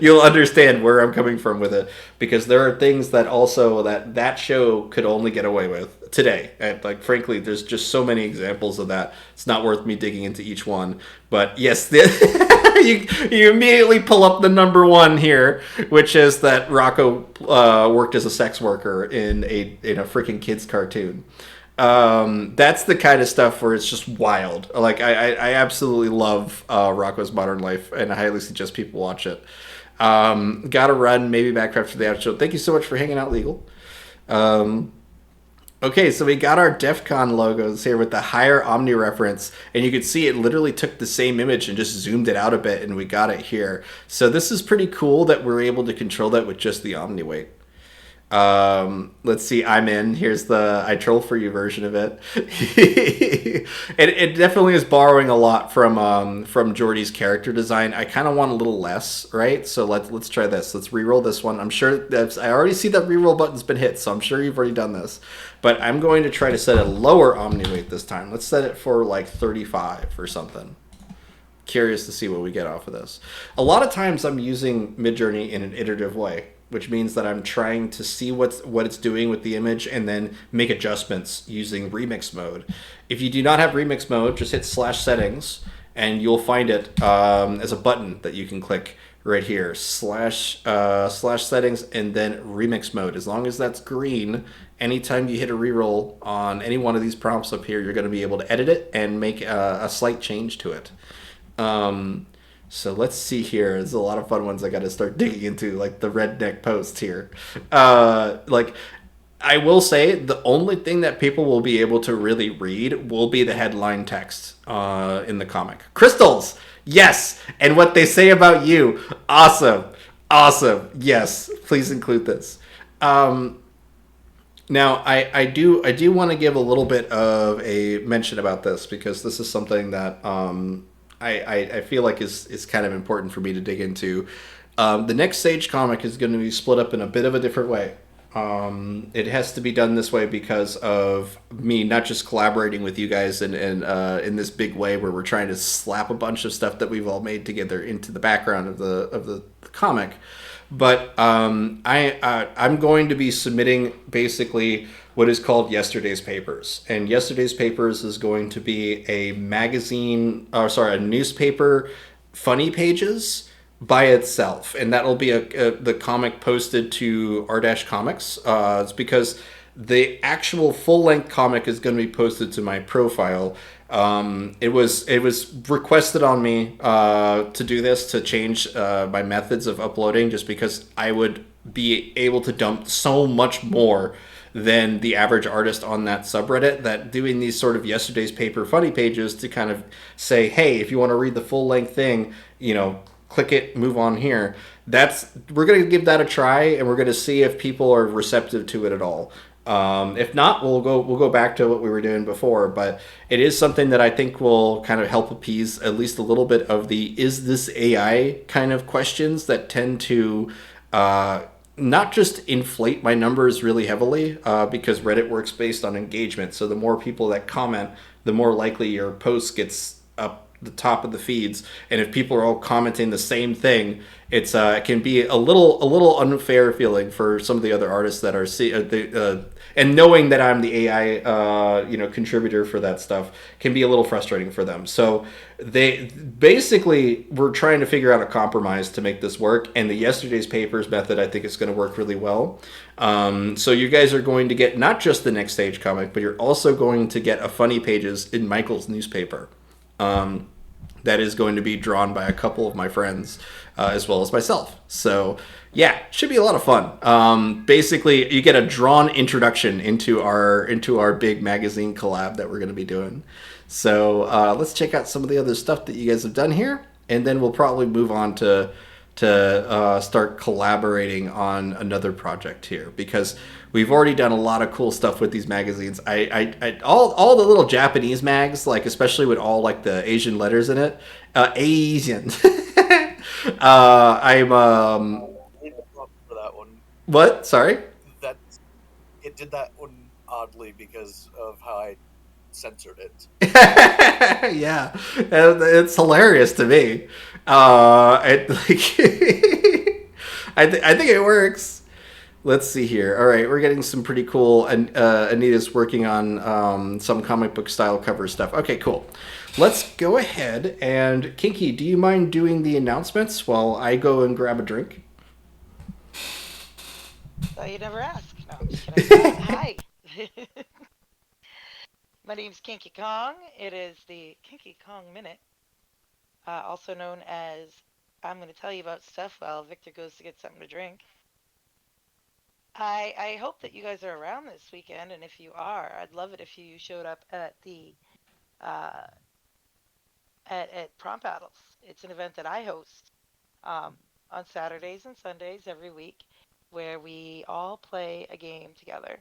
You'll understand where I'm coming from with it, because there are things that also that show could only get away with today. And like, frankly, there's just so many examples of that. It's not worth me digging into each one. But yes, you immediately pull up the number one here, which is that Rocko worked as a sex worker in a freaking kids cartoon. That's the kind of stuff where it's just wild. Like I absolutely love Rocko's Modern Life, and I highly suggest people watch it. Gotta run, maybe back after the outro. Thank you so much for hanging out, Legal. Okay, so we got our DEF CON logos here with the higher Omni reference, and you can see it literally took the same image and just zoomed it out a bit, and we got it here. So this is pretty cool that we're able to control that with just the Omni weight. Let's see, I'm in. Here's the I Troll For You version of it. It definitely is borrowing a lot from Jordy's character design. I kind of want a little less, right? So let's try this. Let's re-roll this one. I'm sure I already see that re-roll button's been hit, so I'm sure you've already done this. But I'm going to try to set a lower Omni weight this time. Let's set it for like 35 or something. Curious to see what we get off of this. A lot of times I'm using Midjourney in an iterative way, which means that I'm trying to see what it's doing with the image and then make adjustments using remix mode. If you do not have remix mode, just hit /settings and you'll find it as a button that you can click right here, /settings and then remix mode. As long as that's green, anytime you hit a reroll on any one of these prompts up here, you're going to be able to edit it and make a slight change to it. So let's see here. There's a lot of fun ones I got to start digging into, like the redneck post here. Like, I will say the only thing that people will be able to really read will be the headline text in the comic. Crystals! Yes! And what they say about you. Awesome. Awesome. Yes. Please include this. Now, I do want to give a little bit of a mention about this, because this is something that I feel like is kind of important for me to dig into. The next Sage comic is going to be split up in a bit of a different way. It has to be done this way because of me not just collaborating with you guys in this big way where we're trying to slap a bunch of stuff that we've all made together into the background of the comic, but I'm going to be submitting basically what is called Yesterday's Papers. And Yesterday's Papers is going to be a newspaper funny pages by itself. And that'll be the comic posted to R-Comics. It's because the actual full-length comic is going to be posted to my profile. It was requested on me to do this, to change my methods of uploading, just because I would be able to dump so much more than the average artist on that subreddit, that doing these sort of Yesterday's Paper funny pages to kind of say, hey, if you want to read the full-length thing, click it, move on here. We're going to give that a try, and we're going to see if people are receptive to it at all. If not, we'll go back to what we were doing before, but it is something that I think will kind of help appease at least a little bit of the is this AI kind of questions that tend to not just inflate my numbers really heavily, because Reddit works based on engagement. So the more people that comment, the more likely your post gets up the top of the feeds. And if people are all commenting the same thing, it can be a little unfair feeling for some of the other artists that are and knowing that I'm the AI, contributor for that stuff can be a little frustrating for them. So they basically were trying to figure out a compromise to make this work, and the yesterday's papers method I think is going to work really well. So you guys are going to get not just the Next Stage comic, but you're also going to get a funny pages in Michael's newspaper. That is going to be drawn by a couple of my friends, as well as myself. So yeah, should be a lot of fun. Basically, you get a drawn introduction into our big magazine collab that we're going to be doing. So let's check out some of the other stuff that you guys have done here, and then we'll probably move on to start collaborating on another project here, because we've already done a lot of cool stuff with these magazines. All the little Japanese mags, like especially with all like the Asian letters in it, Asian. I'm for that one. What? Sorry. That it did that one oddly because of how I censored it. Yeah, it's hilarious to me. I think it works. Let's see here. All right, we're getting some pretty cool. And Anita's working on some comic book style cover stuff. Okay, cool. Let's go ahead and Kinky, do you mind doing the announcements while I go and grab a drink? So you never ask. No, I'm just kidding. Hi. My name's Kinky Kong. It is the Kinky Kong Minute, also known as I'm going to tell you about stuff while Victor goes to get something to drink. I hope that you guys are around this weekend, and if you are, I'd love it if you showed up at the at Prompt Battles. It's an event that I host on Saturdays and Sundays every week, where we all play a game together.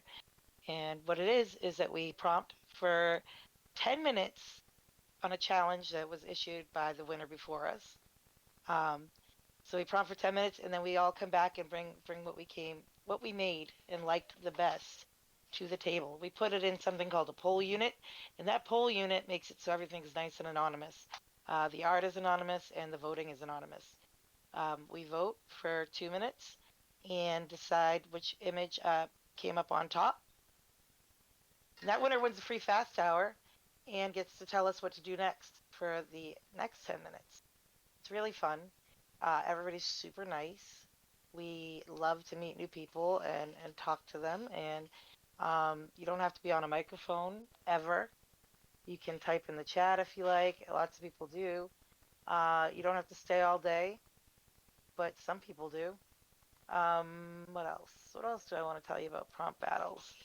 And what it is that we prompt for 10 minutes on a challenge that was issued by the winner before us. So we prompt for 10 minutes, and then we all come back and bring what we made and liked the best to the table. We put it in something called a poll unit, and that poll unit makes it so everything's nice and anonymous. The art is anonymous, and the voting is anonymous. We vote for 2 minutes and decide which image came up on top. And that winner wins a free fast hour and gets to tell us what to do next for the next 10 minutes. It's really fun. Everybody's super nice. We love to meet new people and talk to them. And you don't have to be on a microphone ever. You can type in the chat if you like. Lots of people do. You don't have to stay all day, but some people do. What else? What else do I want to tell you about Prompt Battles?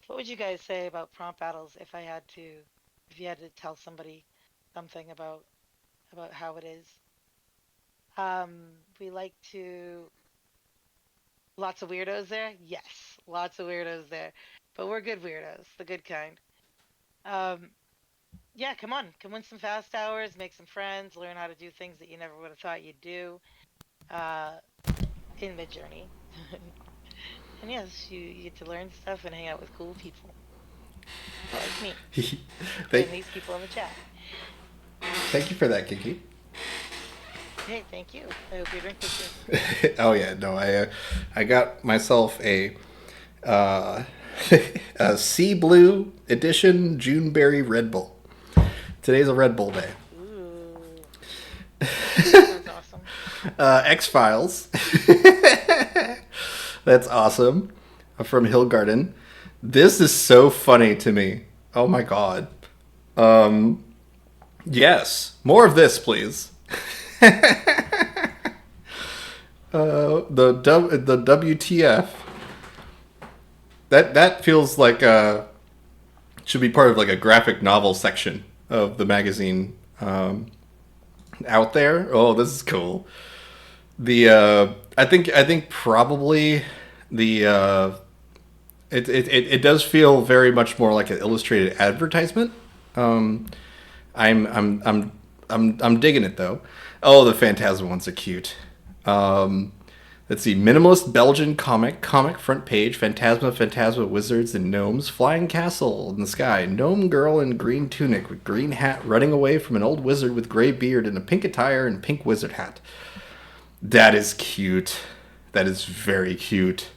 What would you guys say about Prompt Battles if you had to tell somebody something about how it is? We like to... Lots of weirdos there? Yes, lots of weirdos there. But we're good weirdos, the good kind. Yeah, come on. Come win some fast hours, make some friends, learn how to do things that you never would have thought you'd do in Midjourney. And yes, you get to learn stuff and hang out with cool people. Like me. And these people in the chat. Thank you for that, Kiki. Hey, thank you. I hope you drink this good. Oh yeah, no, I got myself a Sea Blue Edition Juneberry Red Bull. Today's a Red Bull day. Ooh. That's awesome. X-Files. That's awesome. From Hill Garden. This is so funny to me. Oh my god. Yes. More of this, please. The WTF. That feels like should be part of like a graphic novel section of the magazine out there. Oh, this is cool. I think probably it does feel very much more like an illustrated advertisement. I'm digging it though. Oh, the Phantasma ones are cute. Let's see, minimalist Belgian comic front page, Phantasma wizards and gnomes, flying castle in the sky, gnome girl in green tunic with green hat running away from an old wizard with gray beard and a pink attire and pink wizard hat. That is cute. That is very cute.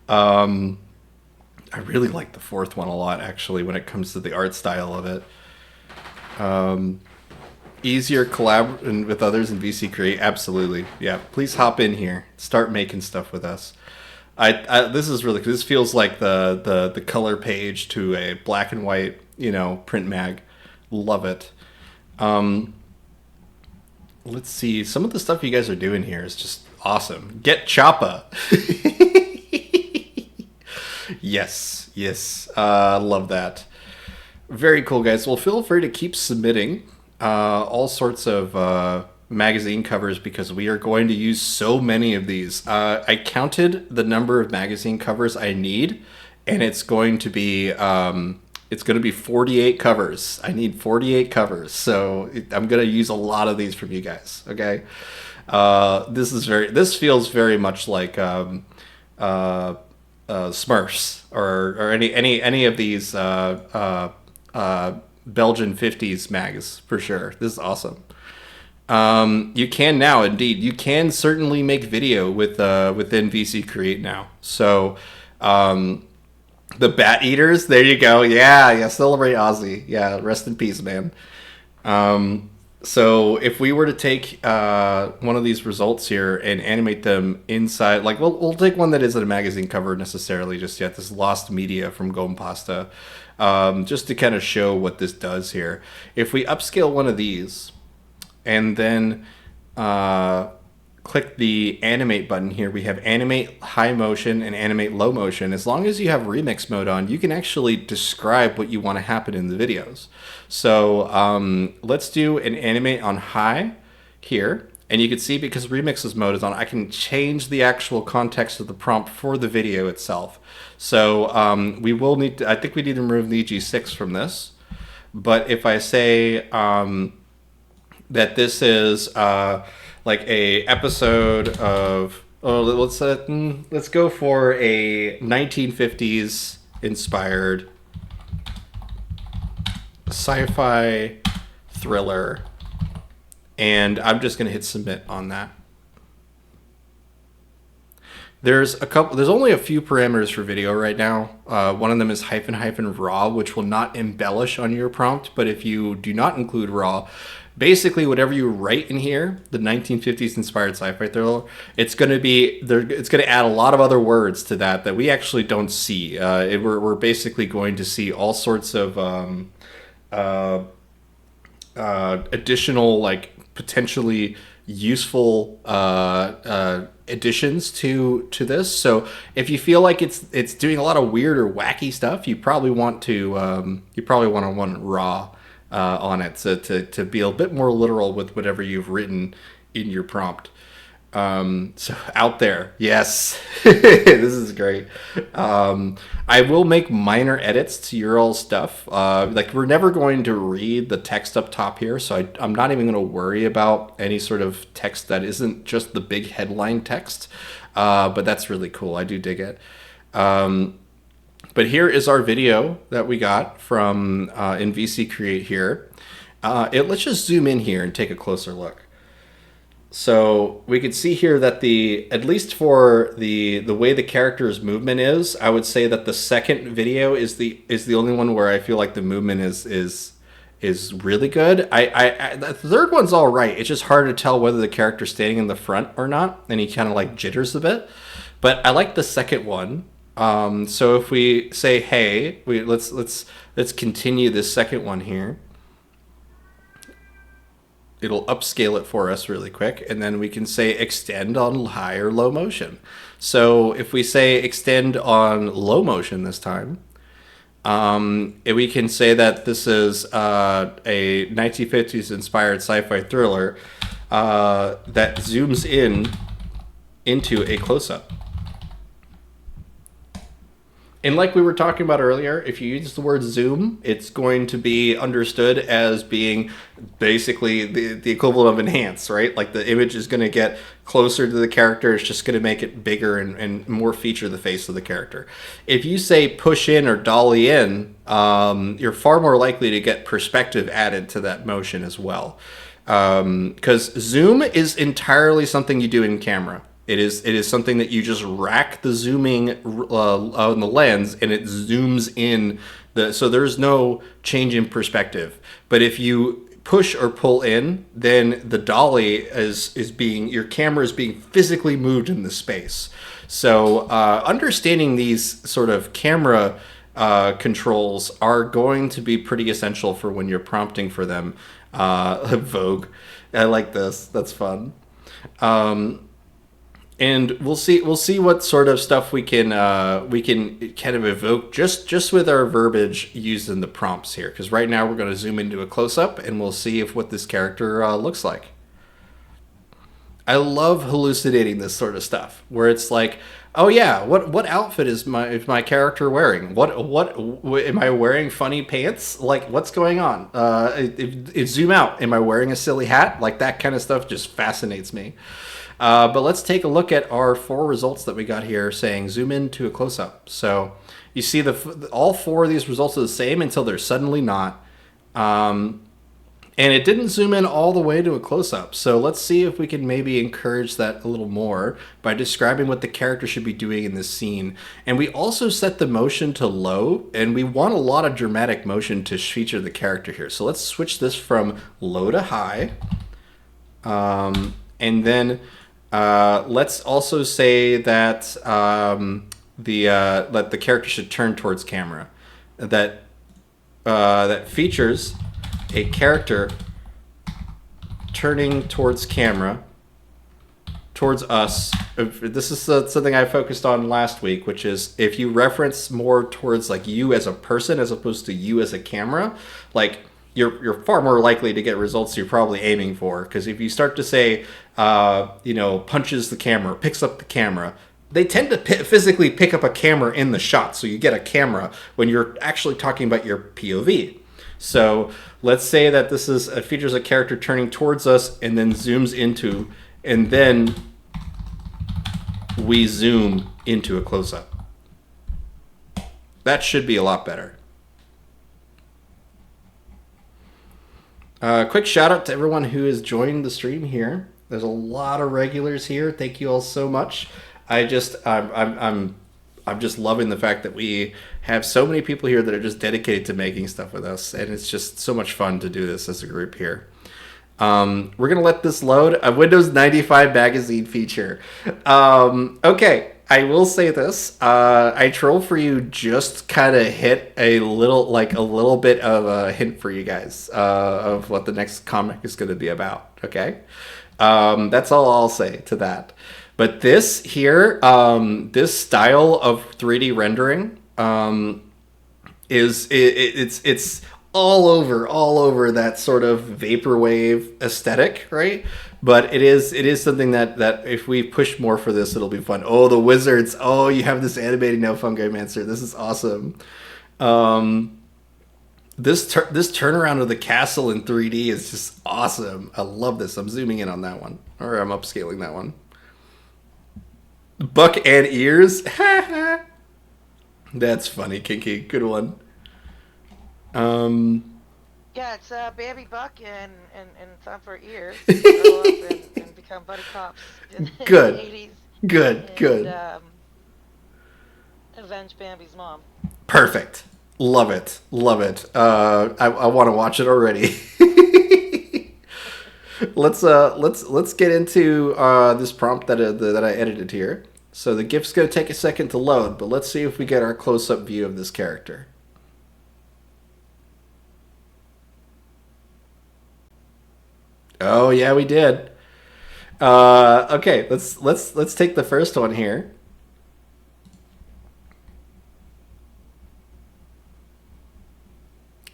I I really like the fourth one a lot, actually, when it comes to the art style of it. Easier collab with others in VC Create, absolutely. Yeah, please hop in here, start making stuff with us. This is really, this feels like the color page to a black and white, print mag. Love it. Let's see, some of the stuff you guys are doing here is just awesome. Get Choppa. Yes, love that. Very cool, guys. Well, feel free to keep submitting all sorts of magazine covers, because we are going to use so many of these. I counted the number of magazine covers I need, and it's going to be 48 covers. I need 48 covers, so I'm going to use a lot of these from you guys. Okay, this feels very much like Smurfs or any of these Belgian 50s mags for sure. This is awesome. You can now, indeed, you can certainly make video within VC Create now. So the Bat Eaters, there you go. Yeah, celebrate Ozzy. Yeah, rest in peace, man. So if we were to take one of these results here and animate them inside, like we'll take one that isn't a magazine cover necessarily just yet, this Lost Media from Gompasta, just to kind of show what this does here. If we upscale one of these and then click the animate button here, we have animate high motion and animate low motion. As long as you have remix mode on, you can actually describe what you want to happen in the videos. So let's do an animate on high here. And you can see, because remixes mode is on, I can change the actual context of the prompt for the video itself. So we will need to, I think we need to remove the G6 from this. But if I say that this is like a episode of, let's go for a 1950s inspired sci-fi thriller, and I'm just going to hit submit on that. There's only a few parameters for video right now. One of them is -- raw, which will not embellish on your prompt, but if you do not include raw, basically whatever you write in here, the 1950s inspired sci-fi thriller, it's going to add a lot of other words to that we actually don't see. We're basically going to see all sorts of additional, like, potentially useful additions to this. So if you feel like it's doing a lot of weird or wacky stuff, you probably want to want raw on it, so to be a bit more literal with whatever you've written in your prompt. So out there, yes, this is great. I will make minor edits to your all stuff. Like, we're never going to read the text up top here, so I'm not even going to worry about any sort of text that isn't just the big headline text. But that's really cool. I do dig it. But here is our video that we got from in VC Create here. Let's just zoom in here and take a closer look. So we can see here that at least for the way the character's movement is, I would say that the second video is the only one where I feel like the movement is really good. The third one's all right. It's just hard to tell whether the character's standing in the front or not, and he kind of like jitters a bit. But I like the second one. So if we say, hey, let's continue this second one here. It'll upscale it for us really quick, and then we can say extend on high or low motion. So if we say extend on low motion this time, we can say that this is a 1950s inspired sci-fi thriller that zooms into a close-up. And like we were talking about earlier, if you use the word zoom, it's going to be understood as being basically the equivalent of enhance, right? Like the image is going to get closer to the character. It's just going to make it bigger and more feature the face of the character. If you say push in or dolly in, you're far more likely to get perspective added to that motion as well. Because zoom is entirely something you do in camera. It is something that you just rack the zooming on the lens, and it zooms in so there's no change in perspective. But if you push or pull in, then the dolly your camera is being physically moved in the space. So understanding these sort of camera controls are going to be pretty essential for when you're prompting for them. Vogue, I like this. That's fun. And we'll see what sort of stuff we can kind of evoke just with our verbiage used in the prompts here. Because right now we're going to zoom into a close up, and we'll see what this character looks like. I love hallucinating this sort of stuff where it's like, oh yeah, what outfit is my character wearing? What am I wearing? Funny pants? Like, what's going on? It zoom out. Am I wearing a silly hat? Like, that kind of stuff just fascinates me. But let's take a look at our 4 results that we got here saying zoom in to a close-up. So you see all 4 of these results are the same until they're suddenly not. And it didn't zoom in all the way to a close-up. So let's see if we can maybe encourage that a little more by describing what the character should be doing in this scene. And we also set the motion to low, and we want a lot of dramatic motion to feature the character here. So let's switch this from low to high. And then let's also say that that the character should turn towards camera. That features a character turning towards camera, towards us. This is something I focused on last week, which is if you reference more towards like you as a person as opposed to you as a camera, like you're far more likely to get results you're probably aiming for. Because if you start to say, punches the camera, picks up the camera, they tend to physically pick up a camera in the shot. So you get a camera when you're actually talking about your POV. So let's say that this features a character turning towards us and then zooms into, and then we zoom into a close-up. That should be a lot better. Quick shout out to everyone who has joined the stream here. There's a lot of regulars here. Thank you all so much. I'm just loving the fact that we have so many people here that are just dedicated to making stuff with us, and it's just so much fun to do this as a group here. We're gonna let this load. A Windows 95 magazine feature. Okay, I will say this. I Troll For You just kind of hit a little bit of a hint for you guys of what the next comic is going to be about. Okay, that's all I'll say to that. But this here, this style of 3D rendering, it's all over that sort of vaporwave aesthetic, right? But it is something that if we push more for this, it'll be fun. Oh, the wizards! Oh, you have this animating now, Fungi-Mancer. This is awesome. This turnaround of the castle in 3D is just awesome. I love this. I'm zooming in on that one, or I'm upscaling that one. Buck and ears. That's funny, Kinky. Good one. Yeah, it's Bambi Buck and Thumper Ears grow up and become buddy cops in Good. the 80s. Good. Avenge Bambi's mom. Perfect. Love it. I want to watch it already. Let's get into this prompt that I edited here. So the GIF's gonna take a second to load, but let's see if we get our close-up view of this character. Oh yeah, we did. Okay, let's take the first one here.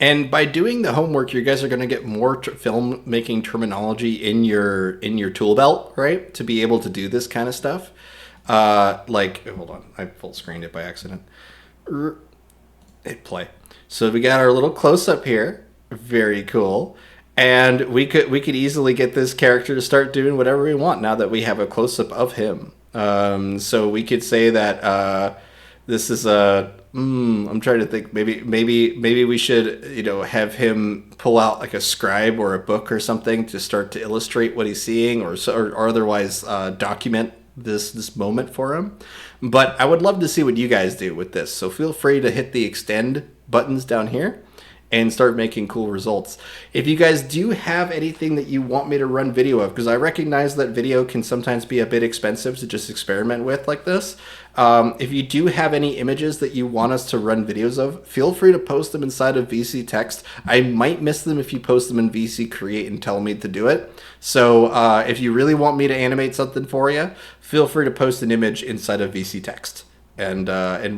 And by doing the homework, you guys are going to get more filmmaking terminology in your tool belt, right? To be able to do this kind of stuff. Hold on, I full screened it by accident. Hit play. So we got our little close up here. Very cool. And we could easily get this character to start doing whatever we want now that we have a close up of him. So we could say that this is a. I'm trying to think. Maybe we should have him pull out like a scribe or a book or something to start to illustrate what he's seeing, or otherwise document this moment for him. But I would love to see what you guys do with this. So feel free to hit the extend buttons down here and start making cool results. If you guys do have anything that you want me to run video of, because I recognize that video can sometimes be a bit expensive to just experiment with like this. If you do have any images that you want us to run videos of, feel free to post them inside of VC Text. I might miss them if you post them in VC Create and tell me to do it. So if you really want me to animate something for you, feel free to post an image inside of VC Text, and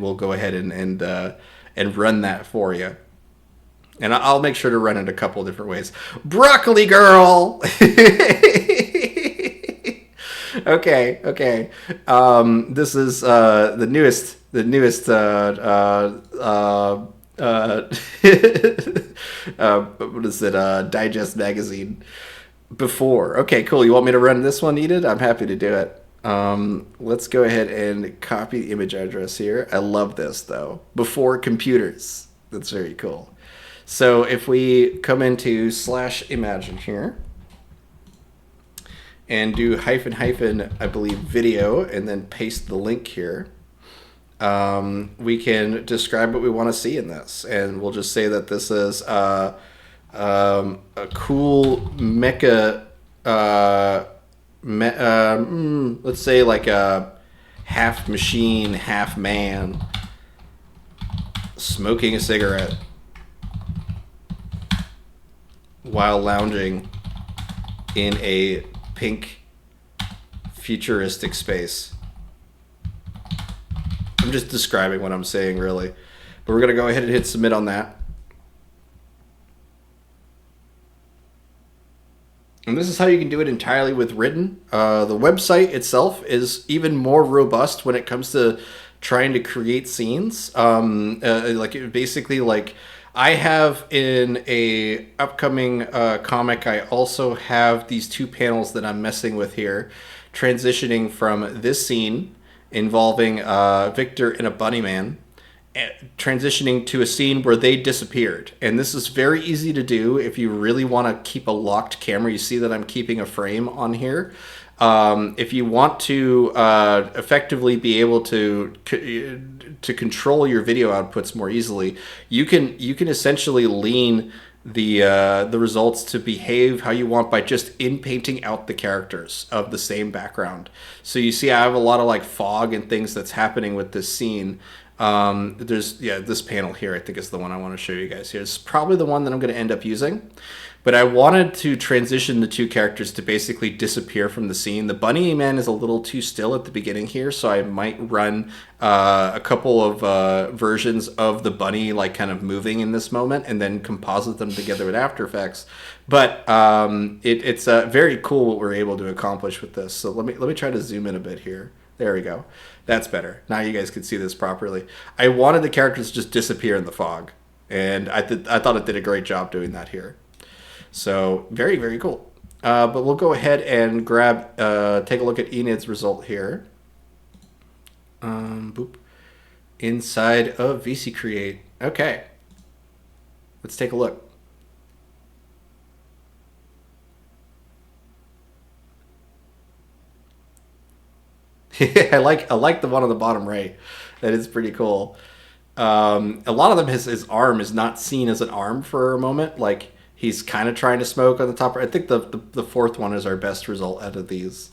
we'll go ahead and run that for you. And I'll make sure to run it a couple different ways. Broccoli girl! Okay. This is the newest what is it? Digest magazine. Before. Okay, cool. You want me to run this one, Enid? I'm happy to do it. Let's go ahead and copy the image address here. I love this though. Before computers. That's very cool. So if we come into /imagine here and do hyphen, I believe, video, and then paste the link here, we can describe what we want to see in this. And we'll just say that this is a cool mecha, let's say like a half machine, half man, smoking a cigarette while lounging in a pink futuristic space. I'm just describing what I'm saying, really. But we're going to go ahead and hit submit on that. And this is how you can do it entirely with written. The website itself is even more robust when it comes to trying to create scenes. Basically, I have in a upcoming comic, I also have these two panels that I'm messing with here, transitioning from this scene involving Victor and a bunny man, transitioning to a scene where they disappeared. And this is very easy to do if you really want to keep a locked camera. You see that I'm keeping a frame on here. If you want to effectively be able to control your video outputs more easily, you can essentially lean the results to behave how you want by just painting out the characters of the same background. So you see I have a lot of fog and things that's happening with this scene. There's this panel here I think is the one I want to show you guys here. It's probably the one that I'm going to end up using. But I wanted to transition the two characters to basically disappear from the scene. The bunny man is a little too still at the beginning here, so I might run a couple of versions of the bunny kind of moving in this moment and then composite them together with After Effects. But it's very cool what we're able to accomplish with this. So let me try to zoom in a bit here. There we go. That's better. Now you guys can see this properly. I wanted the characters to just disappear in the fog, and I thought it did a great job doing that here. So very, very cool. But we'll go ahead and take a look at Enid's result here. Boop. Inside of VC Create. Okay. Let's take a look. I like the one on the bottom right. That is pretty cool. A lot of them, his arm is not seen as an arm for a moment. He's kind of trying to smoke on the top. I think the fourth one is our best result out of these.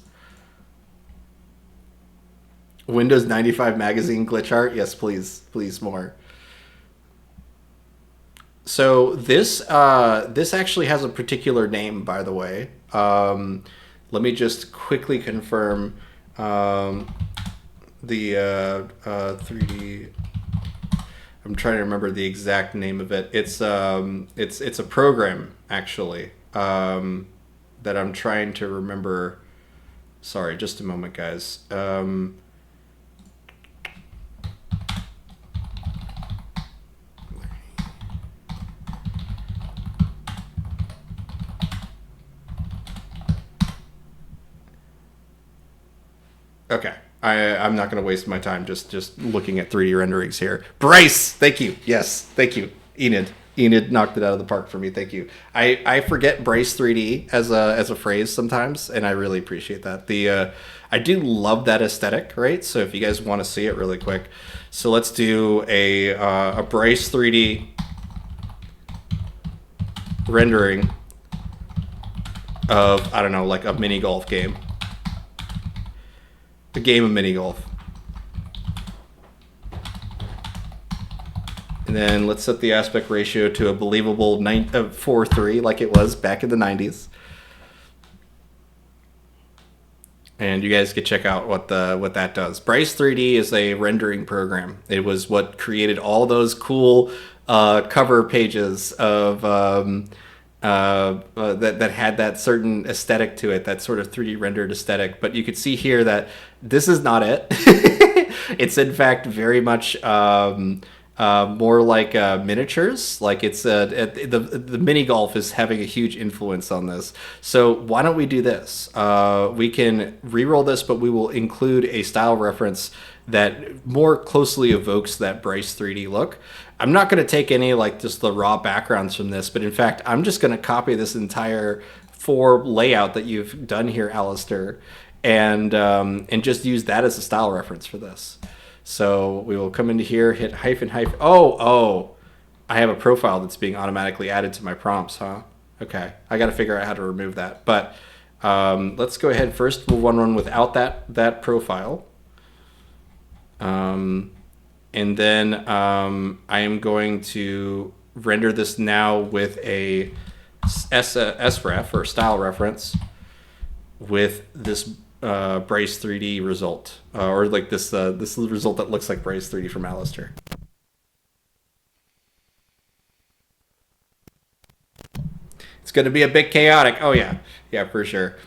Windows 95 magazine glitch art. Yes, please more. So this actually has a particular name, by the way. Let me just quickly confirm the 3D. I'm trying to remember the exact name of it. It's a program actually that I'm trying to remember. Sorry, just a moment, guys. Okay. I'm not going to waste my time just looking at 3D renderings here. Bryce, thank you. Yes, thank you. Enid. Enid knocked it out of the park for me. Thank you. I forget Bryce 3D as a phrase sometimes, and I really appreciate that. I do love that aesthetic, right? So if you guys want to see it really quick, so let's do a Bryce 3D rendering of, I don't know, like a mini golf game. A game of mini golf. And then let's set the aspect ratio to a believable 4:3 like it was back in the 90s. And you guys can check out what that does. Bryce 3D is a rendering program. It was what created all those cool cover pages of that had that certain aesthetic to it, that sort of 3D rendered aesthetic. But you could see here that this is not it. It's in fact very much more like miniatures. Like it's the mini golf is having a huge influence on this. So why don't we do this? We can re-roll this, but we will include a style reference that more closely evokes that Bryce 3D look. I'm not going to take any like just the raw backgrounds from this, but in fact, I'm just going to copy this entire 4 layout that you've done here, Alistair, and just use that as a style reference for this. So we will come into here, hit hyphen. Oh, I have a profile that's being automatically added to my prompts, huh? Okay, I got to figure out how to remove that. But let's go ahead first. We'll run without that profile. And then I am going to render this now with a sref or style reference with this Bryce 3D result, or like this result that looks like Bryce 3D from Alistair. It's going to be a bit chaotic. Oh yeah, for sure.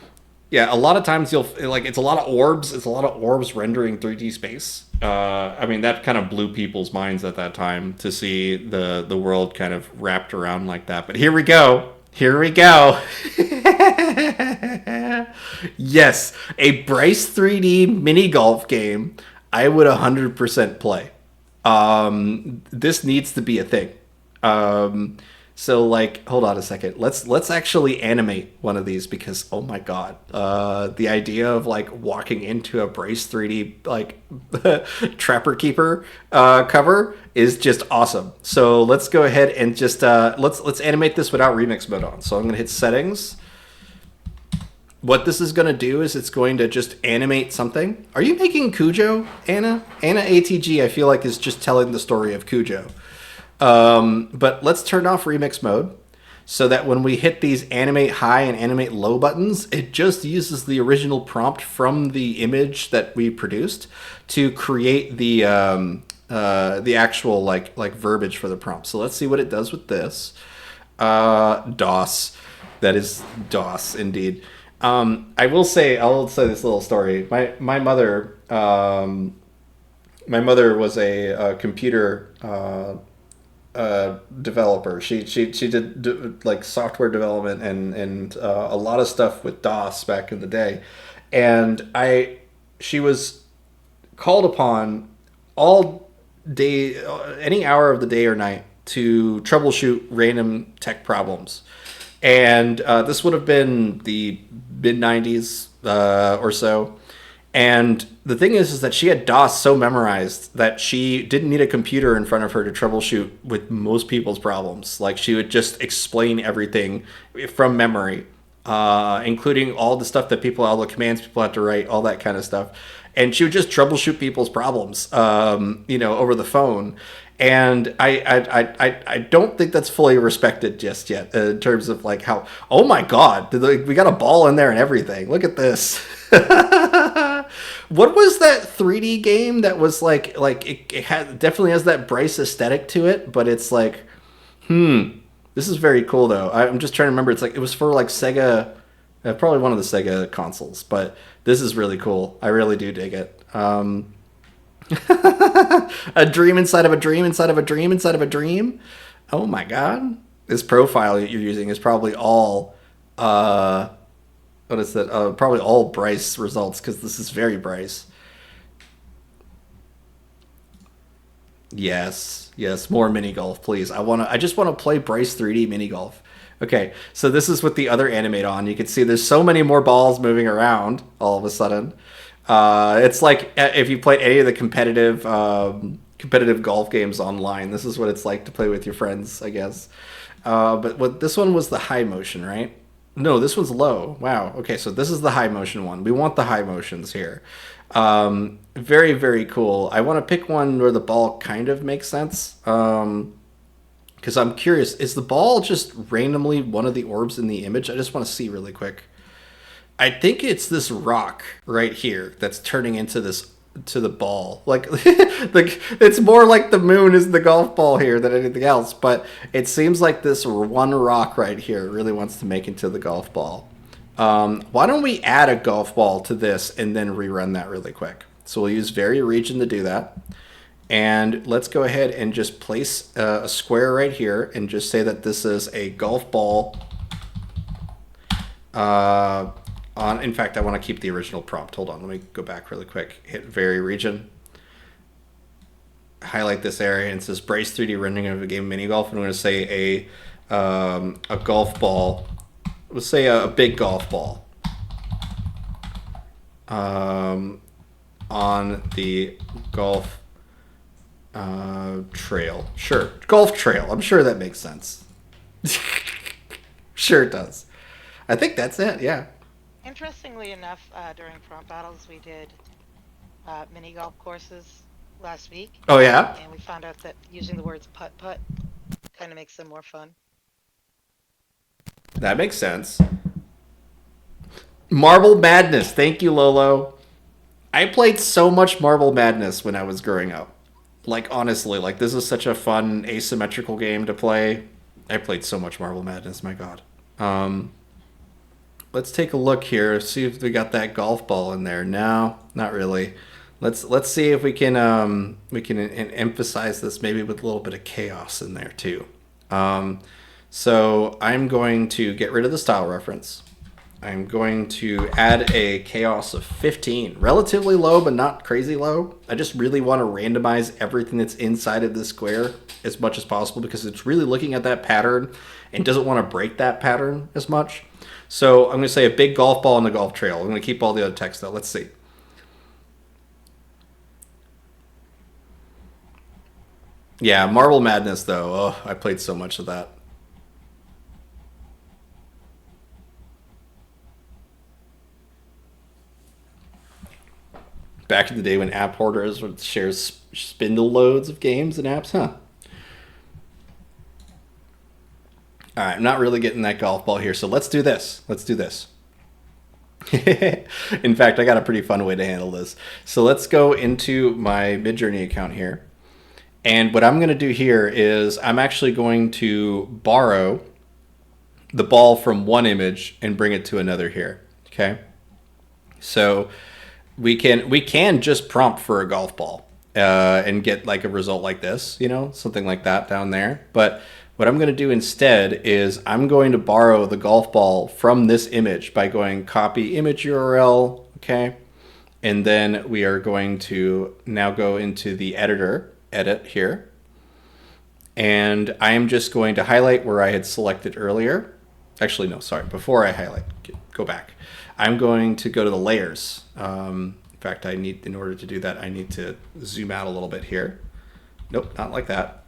Yeah, a lot of times it's a lot of orbs. It's a lot of orbs rendering 3D space. I mean, that kind of blew people's minds at that time to see the world kind of wrapped around like that. But here we go. Yes, a Bryce 3D mini golf game I would 100% play. This needs to be a thing. So like, hold on a second. Let's actually animate one of these because oh my god, the idea of like walking into a Bryce 3D like Trapper Keeper cover is just awesome. So let's go ahead and just let's animate this without remix mode on. So I'm gonna hit settings. What this is gonna do is it's going to just animate something. Are you making Cujo, Anna? Anna ATG, I feel like is just telling the story of Cujo. But let's turn off remix mode so that when we hit these animate high and animate low buttons, it just uses the original prompt from the image that we produced to create the actual like verbiage for the prompt. So let's see what it does with this. DOS. That is DOS indeed. I'll say this little story. My mother was a computer developer. She did like software development and a lot of stuff with DOS back in the day, and she was called upon all day, any hour of the day or night to troubleshoot random tech problems, and this would have been the mid 90s or so. And the thing is that she had DOS so memorized that she didn't need a computer in front of her to troubleshoot with most people's problems. Like she would just explain everything from memory, including all the stuff that all the commands people had to write, all that kind of stuff. And she would just troubleshoot people's problems, over the phone. And I don't think that's fully respected just yet in terms of like how, oh my God, we got a ball in there and everything. Look at this. What was that 3D game that was like it definitely has that Bryce aesthetic to it, but it's like, this is very cool though. I'm just trying to remember. It's like, it was for like Sega, probably one of the Sega consoles, but this is really cool. I really do dig it. A dream inside of a dream inside of a dream inside of a dream. Oh my God. This profile that you're using is probably all, what is that? Probably all Bryce results because this is very Bryce. Yes, more mini golf, please. I just want to play Bryce 3D mini golf. Okay, so this is with the other animate on. You can see there's so many more balls moving around all of a sudden. It's like if you play any of the competitive golf games online, this is what it's like to play with your friends, I guess. But this one was the high motion, right? No, this one's low. Wow. Okay, so this is the high motion one. We want the high motions here. Very, very cool. I want to pick one where the ball kind of makes sense. Because I'm curious, is the ball just randomly one of the orbs in the image? I just want to see really quick. I think it's this rock right here that's turning into the ball. Like it's more like the moon is the golf ball here than anything else, but it seems like this one rock right here really wants to make into the golf ball. Why don't we add a golf ball to this and then rerun that really quick? So we'll use Vary Region to do that. And let's go ahead and just place a square right here and just say that this is a golf ball. In fact, I want to keep the original prompt. Hold on, let me go back really quick. Hit Vary Region. Highlight this area and it says Bryce 3D rendering of a game of mini golf. And I'm going to say a golf ball. Let's say a big golf ball. On the golf trail. Sure. Golf trail. I'm sure that makes sense. Sure it does. I think that's it, yeah. Interestingly enough, during prompt battles, we did mini golf courses last week. Oh, yeah? And we found out that using the words putt-putt kind of makes them more fun. That makes sense. Marble Madness. Thank you, Lolo. I played so much Marble Madness when I was growing up. Like, honestly, like, this is such a fun asymmetrical game to play. I played so much Marble Madness, my god. Let's take a look here, see if we got that golf ball in there. No, not really. Let's see if we can emphasize this maybe with a little bit of chaos in there too. So I'm going to get rid of the style reference. I'm going to add a chaos of 15. Relatively low, but not crazy low. I just really want to randomize everything that's inside of this square as much as possible because it's really looking at that pattern and doesn't want to break that pattern as much. So I'm going to say a big golf ball on the golf trail. I'm going to keep all the other text though. Let's see. Yeah, Marble Madness though. Oh, I played so much of that. Back in the day when app hoarders would share spindle loads of games and apps, huh? All right, I'm not really getting that golf ball here, so let's do this. Let's do this. In fact, I got a pretty fun way to handle this. So let's go into my Midjourney account here. And what I'm going to do here is I'm actually going to borrow the ball from one image and bring it to another here, okay? So we can just prompt for a golf ball and get like a result like this, you know, something like that down there. But what I'm going to do instead is I'm going to borrow the golf ball from this image by going copy image URL, okay? And then we are going to now go into the editor, edit here. And I am just going to highlight where I had selected earlier. Actually, no, sorry, before I highlight, go back. I'm going to go to the layers. In fact, in order to do that, I need to zoom out a little bit here. Nope, not like that.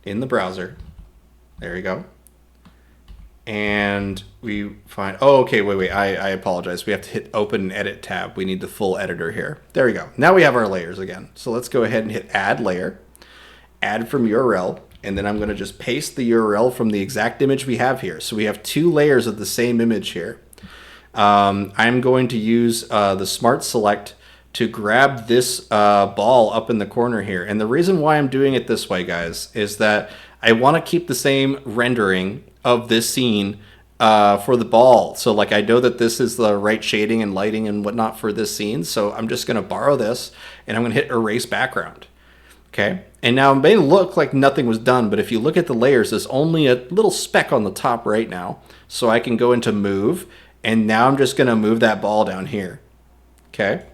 In the browser. There you go. And we find, oh, okay, wait, I apologize. We have to hit open and edit tab. We need the full editor here. There we go. Now we have our layers again. So let's go ahead and hit add layer, add from URL, and then I'm going to just paste the URL from the exact image we have here. So we have two layers of the same image here. I'm going to use the Smart Select to grab this ball up in the corner here. And the reason why I'm doing it this way, guys, is that I want to keep the same rendering of this scene for the ball. So like I know that this is the right shading and lighting and whatnot for this scene. So I'm just going to borrow this and I'm going to hit erase background. Okay. And now it may look like nothing was done, but if you look at the layers, there's only a little speck on the top right now. So I can go into move, and now I'm just going to move that ball down here. Okay.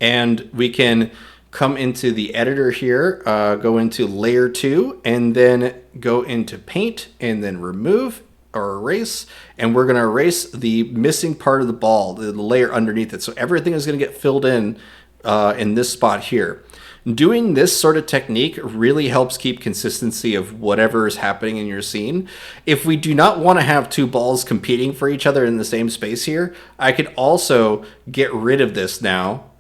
And we can come into the editor here, go into layer 2, and then go into paint, and then remove or erase, and we're going to erase the missing part of the ball, the layer underneath it. So everything is going to get filled in this spot here. Doing this sort of technique really helps keep consistency of whatever is happening in your scene. If we do not want to have two balls competing for each other in the same space here, I could also get rid of this now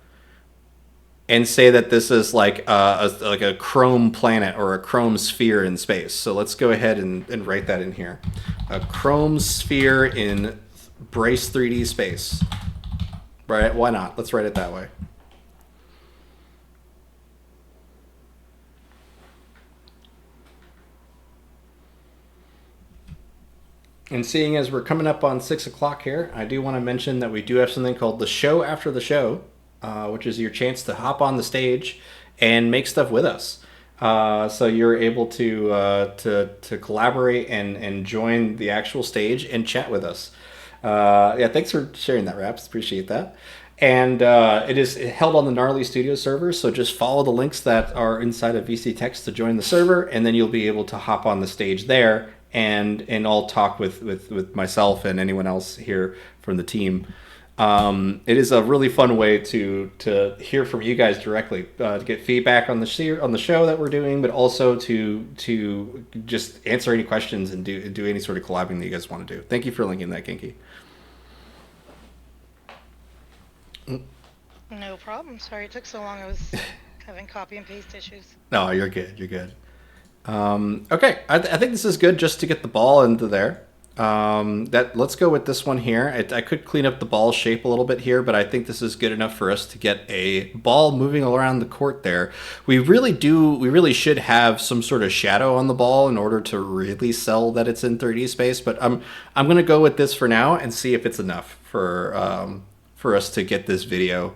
and say that this is like a chrome planet or a chrome sphere in space. So let's go ahead and write that in here. A chrome sphere in Bryce 3D space. Right? Why not? Let's write it that way. And seeing as we're coming up on 6 o'clock here, I do want to mention that we do have something called the show after the show, which is your chance to hop on the stage and make stuff with us. So you're able to collaborate and join the actual stage and chat with us. Yeah, thanks for sharing that, Raps. Appreciate that. And it is held on the Gnarly Studio server, so just follow the links that are inside of VC Text to join the server, and then you'll be able to hop on the stage there and I'll talk with myself and anyone else here from the team. It is a really fun way to hear from you guys directly, to get feedback on the show that we're doing, but also to just answer any questions and do any sort of collabing that you guys want to do. Thank you for linking that, Kinky. No problem. Sorry it took so long. I was having copy and paste issues. No, you're good. You're good. Okay, I think this is good just to get the ball into there. Let's go with this one here. I could clean up the ball shape a little bit here, but I think this is good enough for us to get a ball moving around the court there. We really should have some sort of shadow on the ball in order to really sell that it's in 3D space, but I'm going to go with this for now and see if it's enough for us to get this video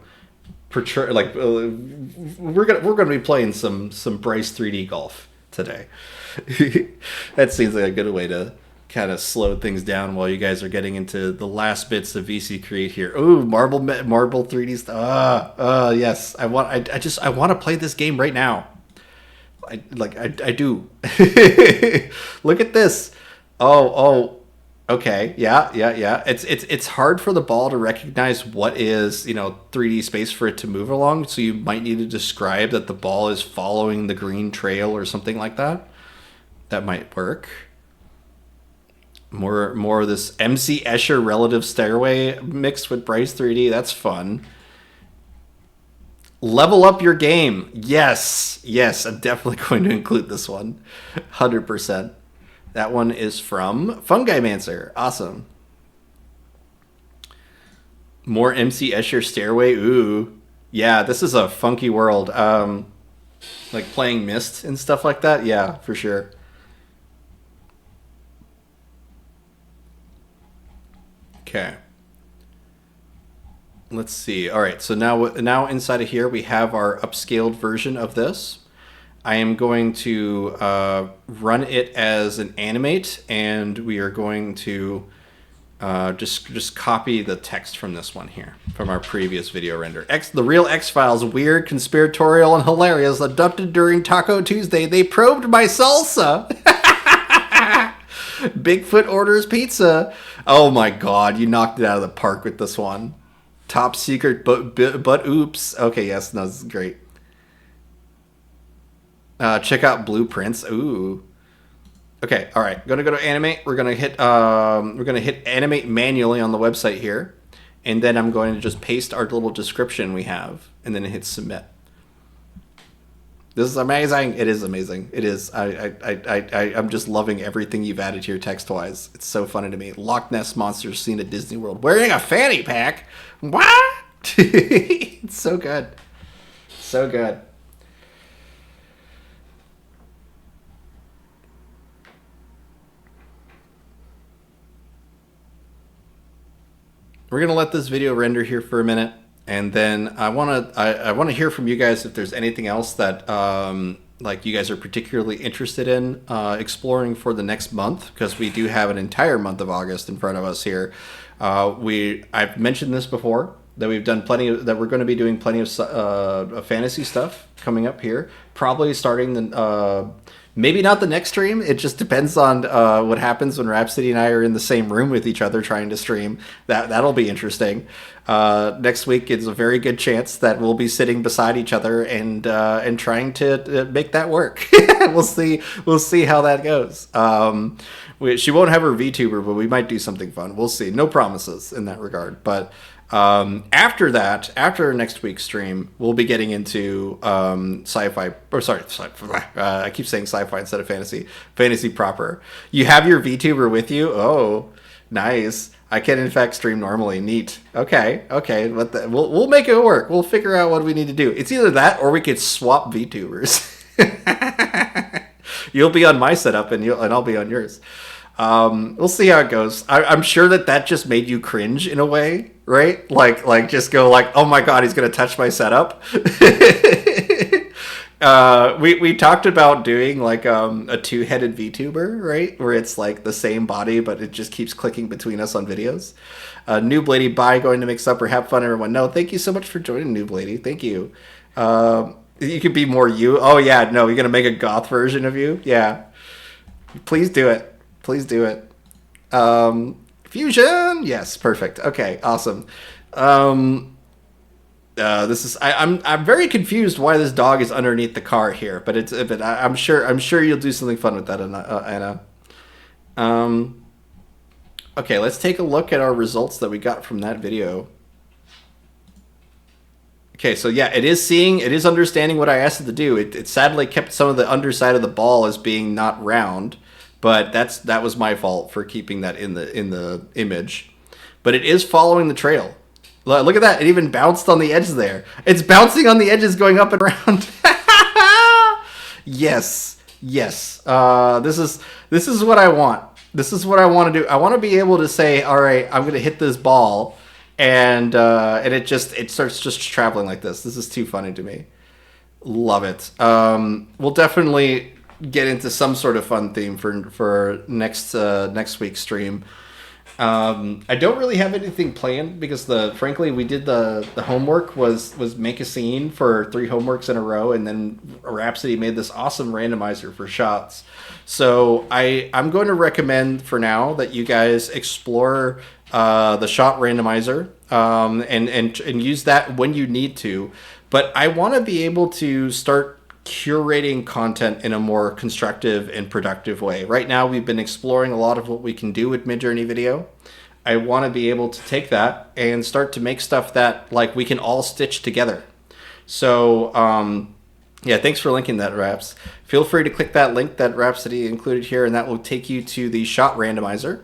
portray. Like we're gonna be playing some Bryce 3D golf today. That seems like a good way to kind of slow things down while you guys are getting into the last bits of VC Create here. Ooh, marble 3D stuff. Yes, I want to play this game right now. I do. Look at this. Oh. Okay. Yeah. It's hard for the ball to recognize what is 3D space for it to move along. So you might need to describe that the ball is following the green trail or something like that. That might work. More of this MC Escher relative stairway mixed with Bryce 3D. That's fun. Level up your game. Yes, I'm definitely going to include this one. 100%. That one is from Fungi Mancer. Awesome. More MC Escher stairway. Ooh. Yeah, this is a funky world. Like playing Myst and stuff like that. Yeah, for sure. Okay. Let's see. All right, so now inside of here we have our upscaled version of this. I am going to run it as an animate, and we are going to just copy the text from this one here, from our previous video render. The real X-Files, weird, conspiratorial, and hilarious. Abducted during Taco Tuesday, they probed my salsa. Bigfoot orders pizza. Oh my god, you knocked it out of the park with this one. Top secret, but oops. Okay, yes, no, this is great. Check out blueprints. Ooh. Okay, all right. Gonna go to animate. We're gonna hit animate manually on the website here, and then I'm going to just paste our little description we have, and then hit submit. This is amazing. It is amazing. It is. I'm just loving everything you've added here text-wise. It's so funny to me. Loch Ness monster seen at Disney World wearing a fanny pack. What? It's so good. So good. We're gonna let this video render here for a minute, and then I wanna hear from you guys if there's anything else that like you guys are particularly interested in exploring for the next month, because we do have an entire month of August in front of us here. I've mentioned this before, that we've done that we're going to be doing plenty of fantasy stuff coming up here. Probably starting maybe not the next stream. It just depends on what happens when Rhapsody and I are in the same room with each other trying to stream. That'll be interesting. Next week is a very good chance that we'll be sitting beside each other and trying to make that work. We'll see how that goes. She won't have her VTuber, but we might do something fun. We'll see. No promises in that regard. But after next week's stream, we'll be getting into sci-fi. Or sorry, I keep saying sci-fi instead of fantasy. Fantasy proper. You have your VTuber with you? Oh, nice. I can in fact stream normally. Neat. Okay. We'll make it work. We'll figure out what we need to do. It's either that or we could swap VTubers. You'll be on my setup and I'll be on yours. We'll see how it goes. I'm sure that just made you cringe in a way, right? Like just go like, oh my god, he's gonna touch my setup. We talked about doing like a two-headed VTuber, right? Where it's like the same body, but it just keeps clicking between us on videos. Noob Lady, bye, going to mix up or have fun, everyone. No, thank you so much for joining, Noob Lady. Thank you. You could be more you. Oh yeah, no, you're gonna make a goth version of you? Yeah. Please do it. Please do it. Fusion! Yes, perfect. Okay, awesome. This is I'm very confused why this dog is underneath the car here, but I'm sure you'll do something fun with that, Anna. Okay, let's take a look at our results that we got from that video. Okay, so yeah, it is understanding what I asked it to do. It sadly kept some of the underside of the ball as being not round, but that was my fault for keeping that in the image. But it is following the trail. Look at that. It even bounced on the edge there. It's bouncing on the edges going up and around. Yes. This is what I want. This is what I want to do. I want to be able to say, all right, I'm going to hit this ball. And it starts just traveling like this. This is too funny to me. Love it. We'll definitely get into some sort of fun theme for next week's stream. I don't really have anything planned because frankly we did the homework was make a scene for 3 homeworks in a row, and then Rhapsody made this awesome randomizer for shots. So I'm going to recommend for now that you guys explore the shot randomizer and use that when you need to. But I want to be able to start curating content in a more constructive and productive way. Right now, we've been exploring a lot of what we can do with Midjourney Video. I want to be able to take that and start to make stuff that like we can all stitch together. So, yeah, thanks for linking that, Raps. Feel free to click that link that Rhapsody included here, and that will take you to the shot randomizer.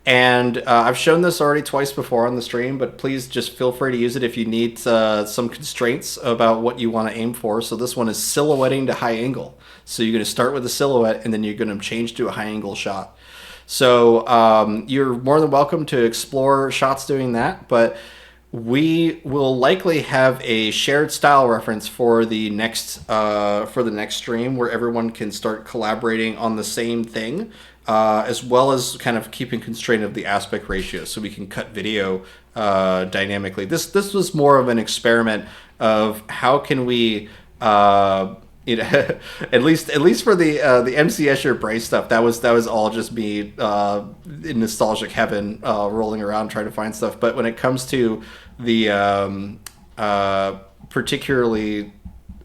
And I've shown this already twice before on the stream, but please just feel free to use it if you need some constraints about what you want to aim for. So this one is silhouetting to high angle. So you're going to start with a silhouette, and then you're going to change to a high angle shot. So you're more than welcome to explore shots doing that, but we will likely have a shared style reference for the next stream where everyone can start collaborating on the same thing. As well as kind of keeping constraint of the aspect ratio, so we can cut video dynamically. This was more of an experiment of how can we, at least for the MC Escher Bryce stuff, that was all just me in nostalgic heaven, rolling around trying to find stuff. But when it comes to the particularly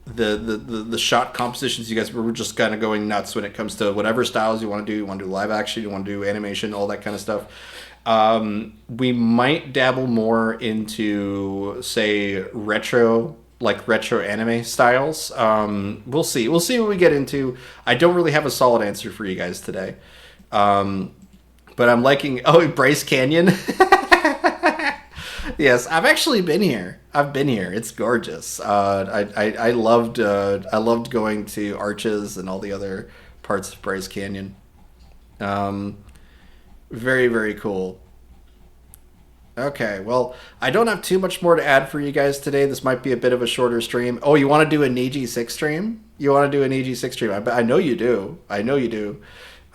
the shot compositions, you guys were just kind of going nuts when it comes to whatever styles you want to do. You want to do live action, you want to do animation, all that kind of stuff. We might dabble more into, say, retro anime styles. We'll see what we get into. I don't really have a solid answer for you guys today. But I'm liking Bryce Canyon. Yes, I've actually been here. It's gorgeous. I loved going to Arches and all the other parts of Bryce Canyon. Very, very cool. Okay, well, I don't have too much more to add for you guys today. This might be a bit of a shorter stream. Oh, you want to do a Niji 6 stream? I know you do.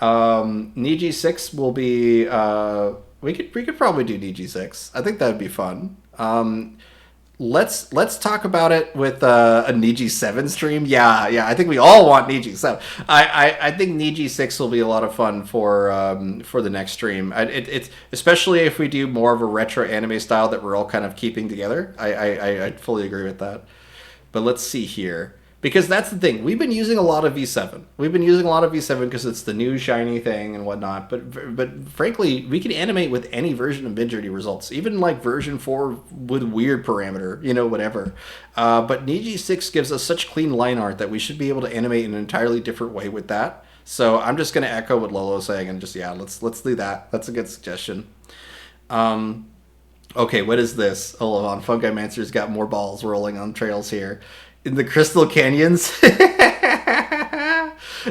Niji 6 will be We could probably do Niji6. I think that would be fun. Let's talk about it with a Niji 7 stream. Yeah, I think we all want Niji 7. I think Niji 6 will be a lot of fun for the next stream. It's especially if we do more of a retro anime style that we're all kind of keeping together. I fully agree with that. But let's see here. Because that's the thing. We've been using a lot of V7. We've been using a lot of V7 because it's the new shiny thing and whatnot. But frankly, we can animate with any version of Midjourney results. Even like version 4 with weird parameter, whatever. But Niji 6 gives us such clean line art that we should be able to animate in an entirely different way with that. So I'm just going to echo what Lolo's saying and just, let's do that. That's a good suggestion. Okay, what is this? Hold on, Fungi Mancer's got more balls rolling on trails here. In the Crystal Canyons.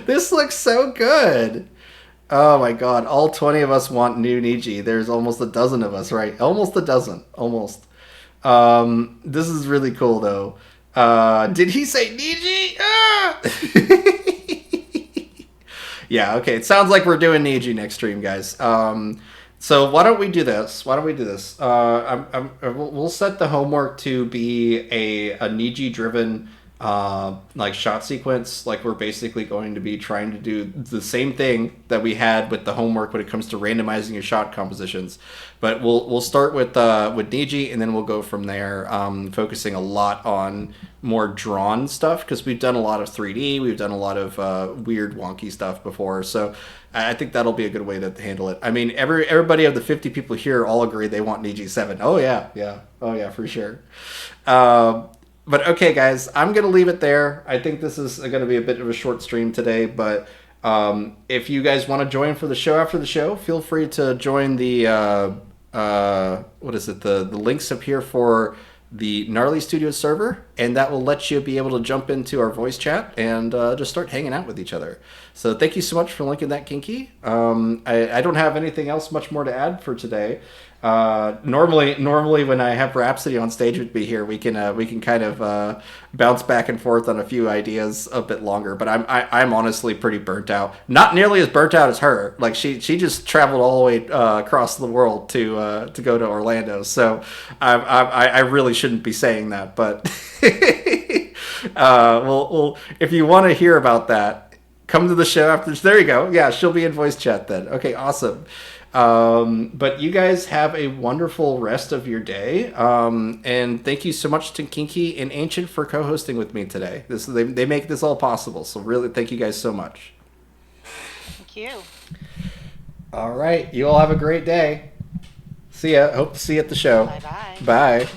This looks so good. Oh my god. All 20 of us want new Niji. There's almost a dozen of us, right? Almost a dozen. Almost. This is really cool, though. Did he say Niji? Ah! Yeah, okay. It sounds like we're doing Niji next stream, guys. So why don't we do this? We'll set the homework to be a Niji-driven shot sequence. Like we're basically going to be trying to do the same thing that we had with the homework when it comes to randomizing your shot compositions. But we'll start with Niji, and then we'll go from there, focusing a lot on more drawn stuff because we've done a lot of 3D, we've done a lot of weird wonky stuff before. So I think that'll be a good way to handle it. I mean, everybody of the 50 people here all agree they want Niji 7. Oh yeah, for sure. But okay, guys, I'm going to leave it there. I think this is going to be a bit of a short stream today, but if you guys want to join for the show after the show, feel free to join the, the links up here for the Gnarly Studios server, and that will let you be able to jump into our voice chat and just start hanging out with each other. So thank you so much for linking that, Kinky. I don't have anything else much more to add for today. Normally when I have Rhapsody on stage with me here, we can kind of bounce back and forth on a few ideas a bit longer. But I'm honestly pretty burnt out. Not nearly as burnt out as her. Like she just traveled all the way across the world to go to Orlando. So I really shouldn't be saying that. But well, if you want to hear about that, come to the show after. There you go. Yeah, she'll be in voice chat then. Okay, awesome. But you guys have a wonderful rest of your day. And thank you so much to Kinky and Ancient for co-hosting with me today. They make this all possible. So really, thank you guys so much. Thank you. All right. You all have a great day. See ya. Hope to see you at the show. Bye-bye. Bye.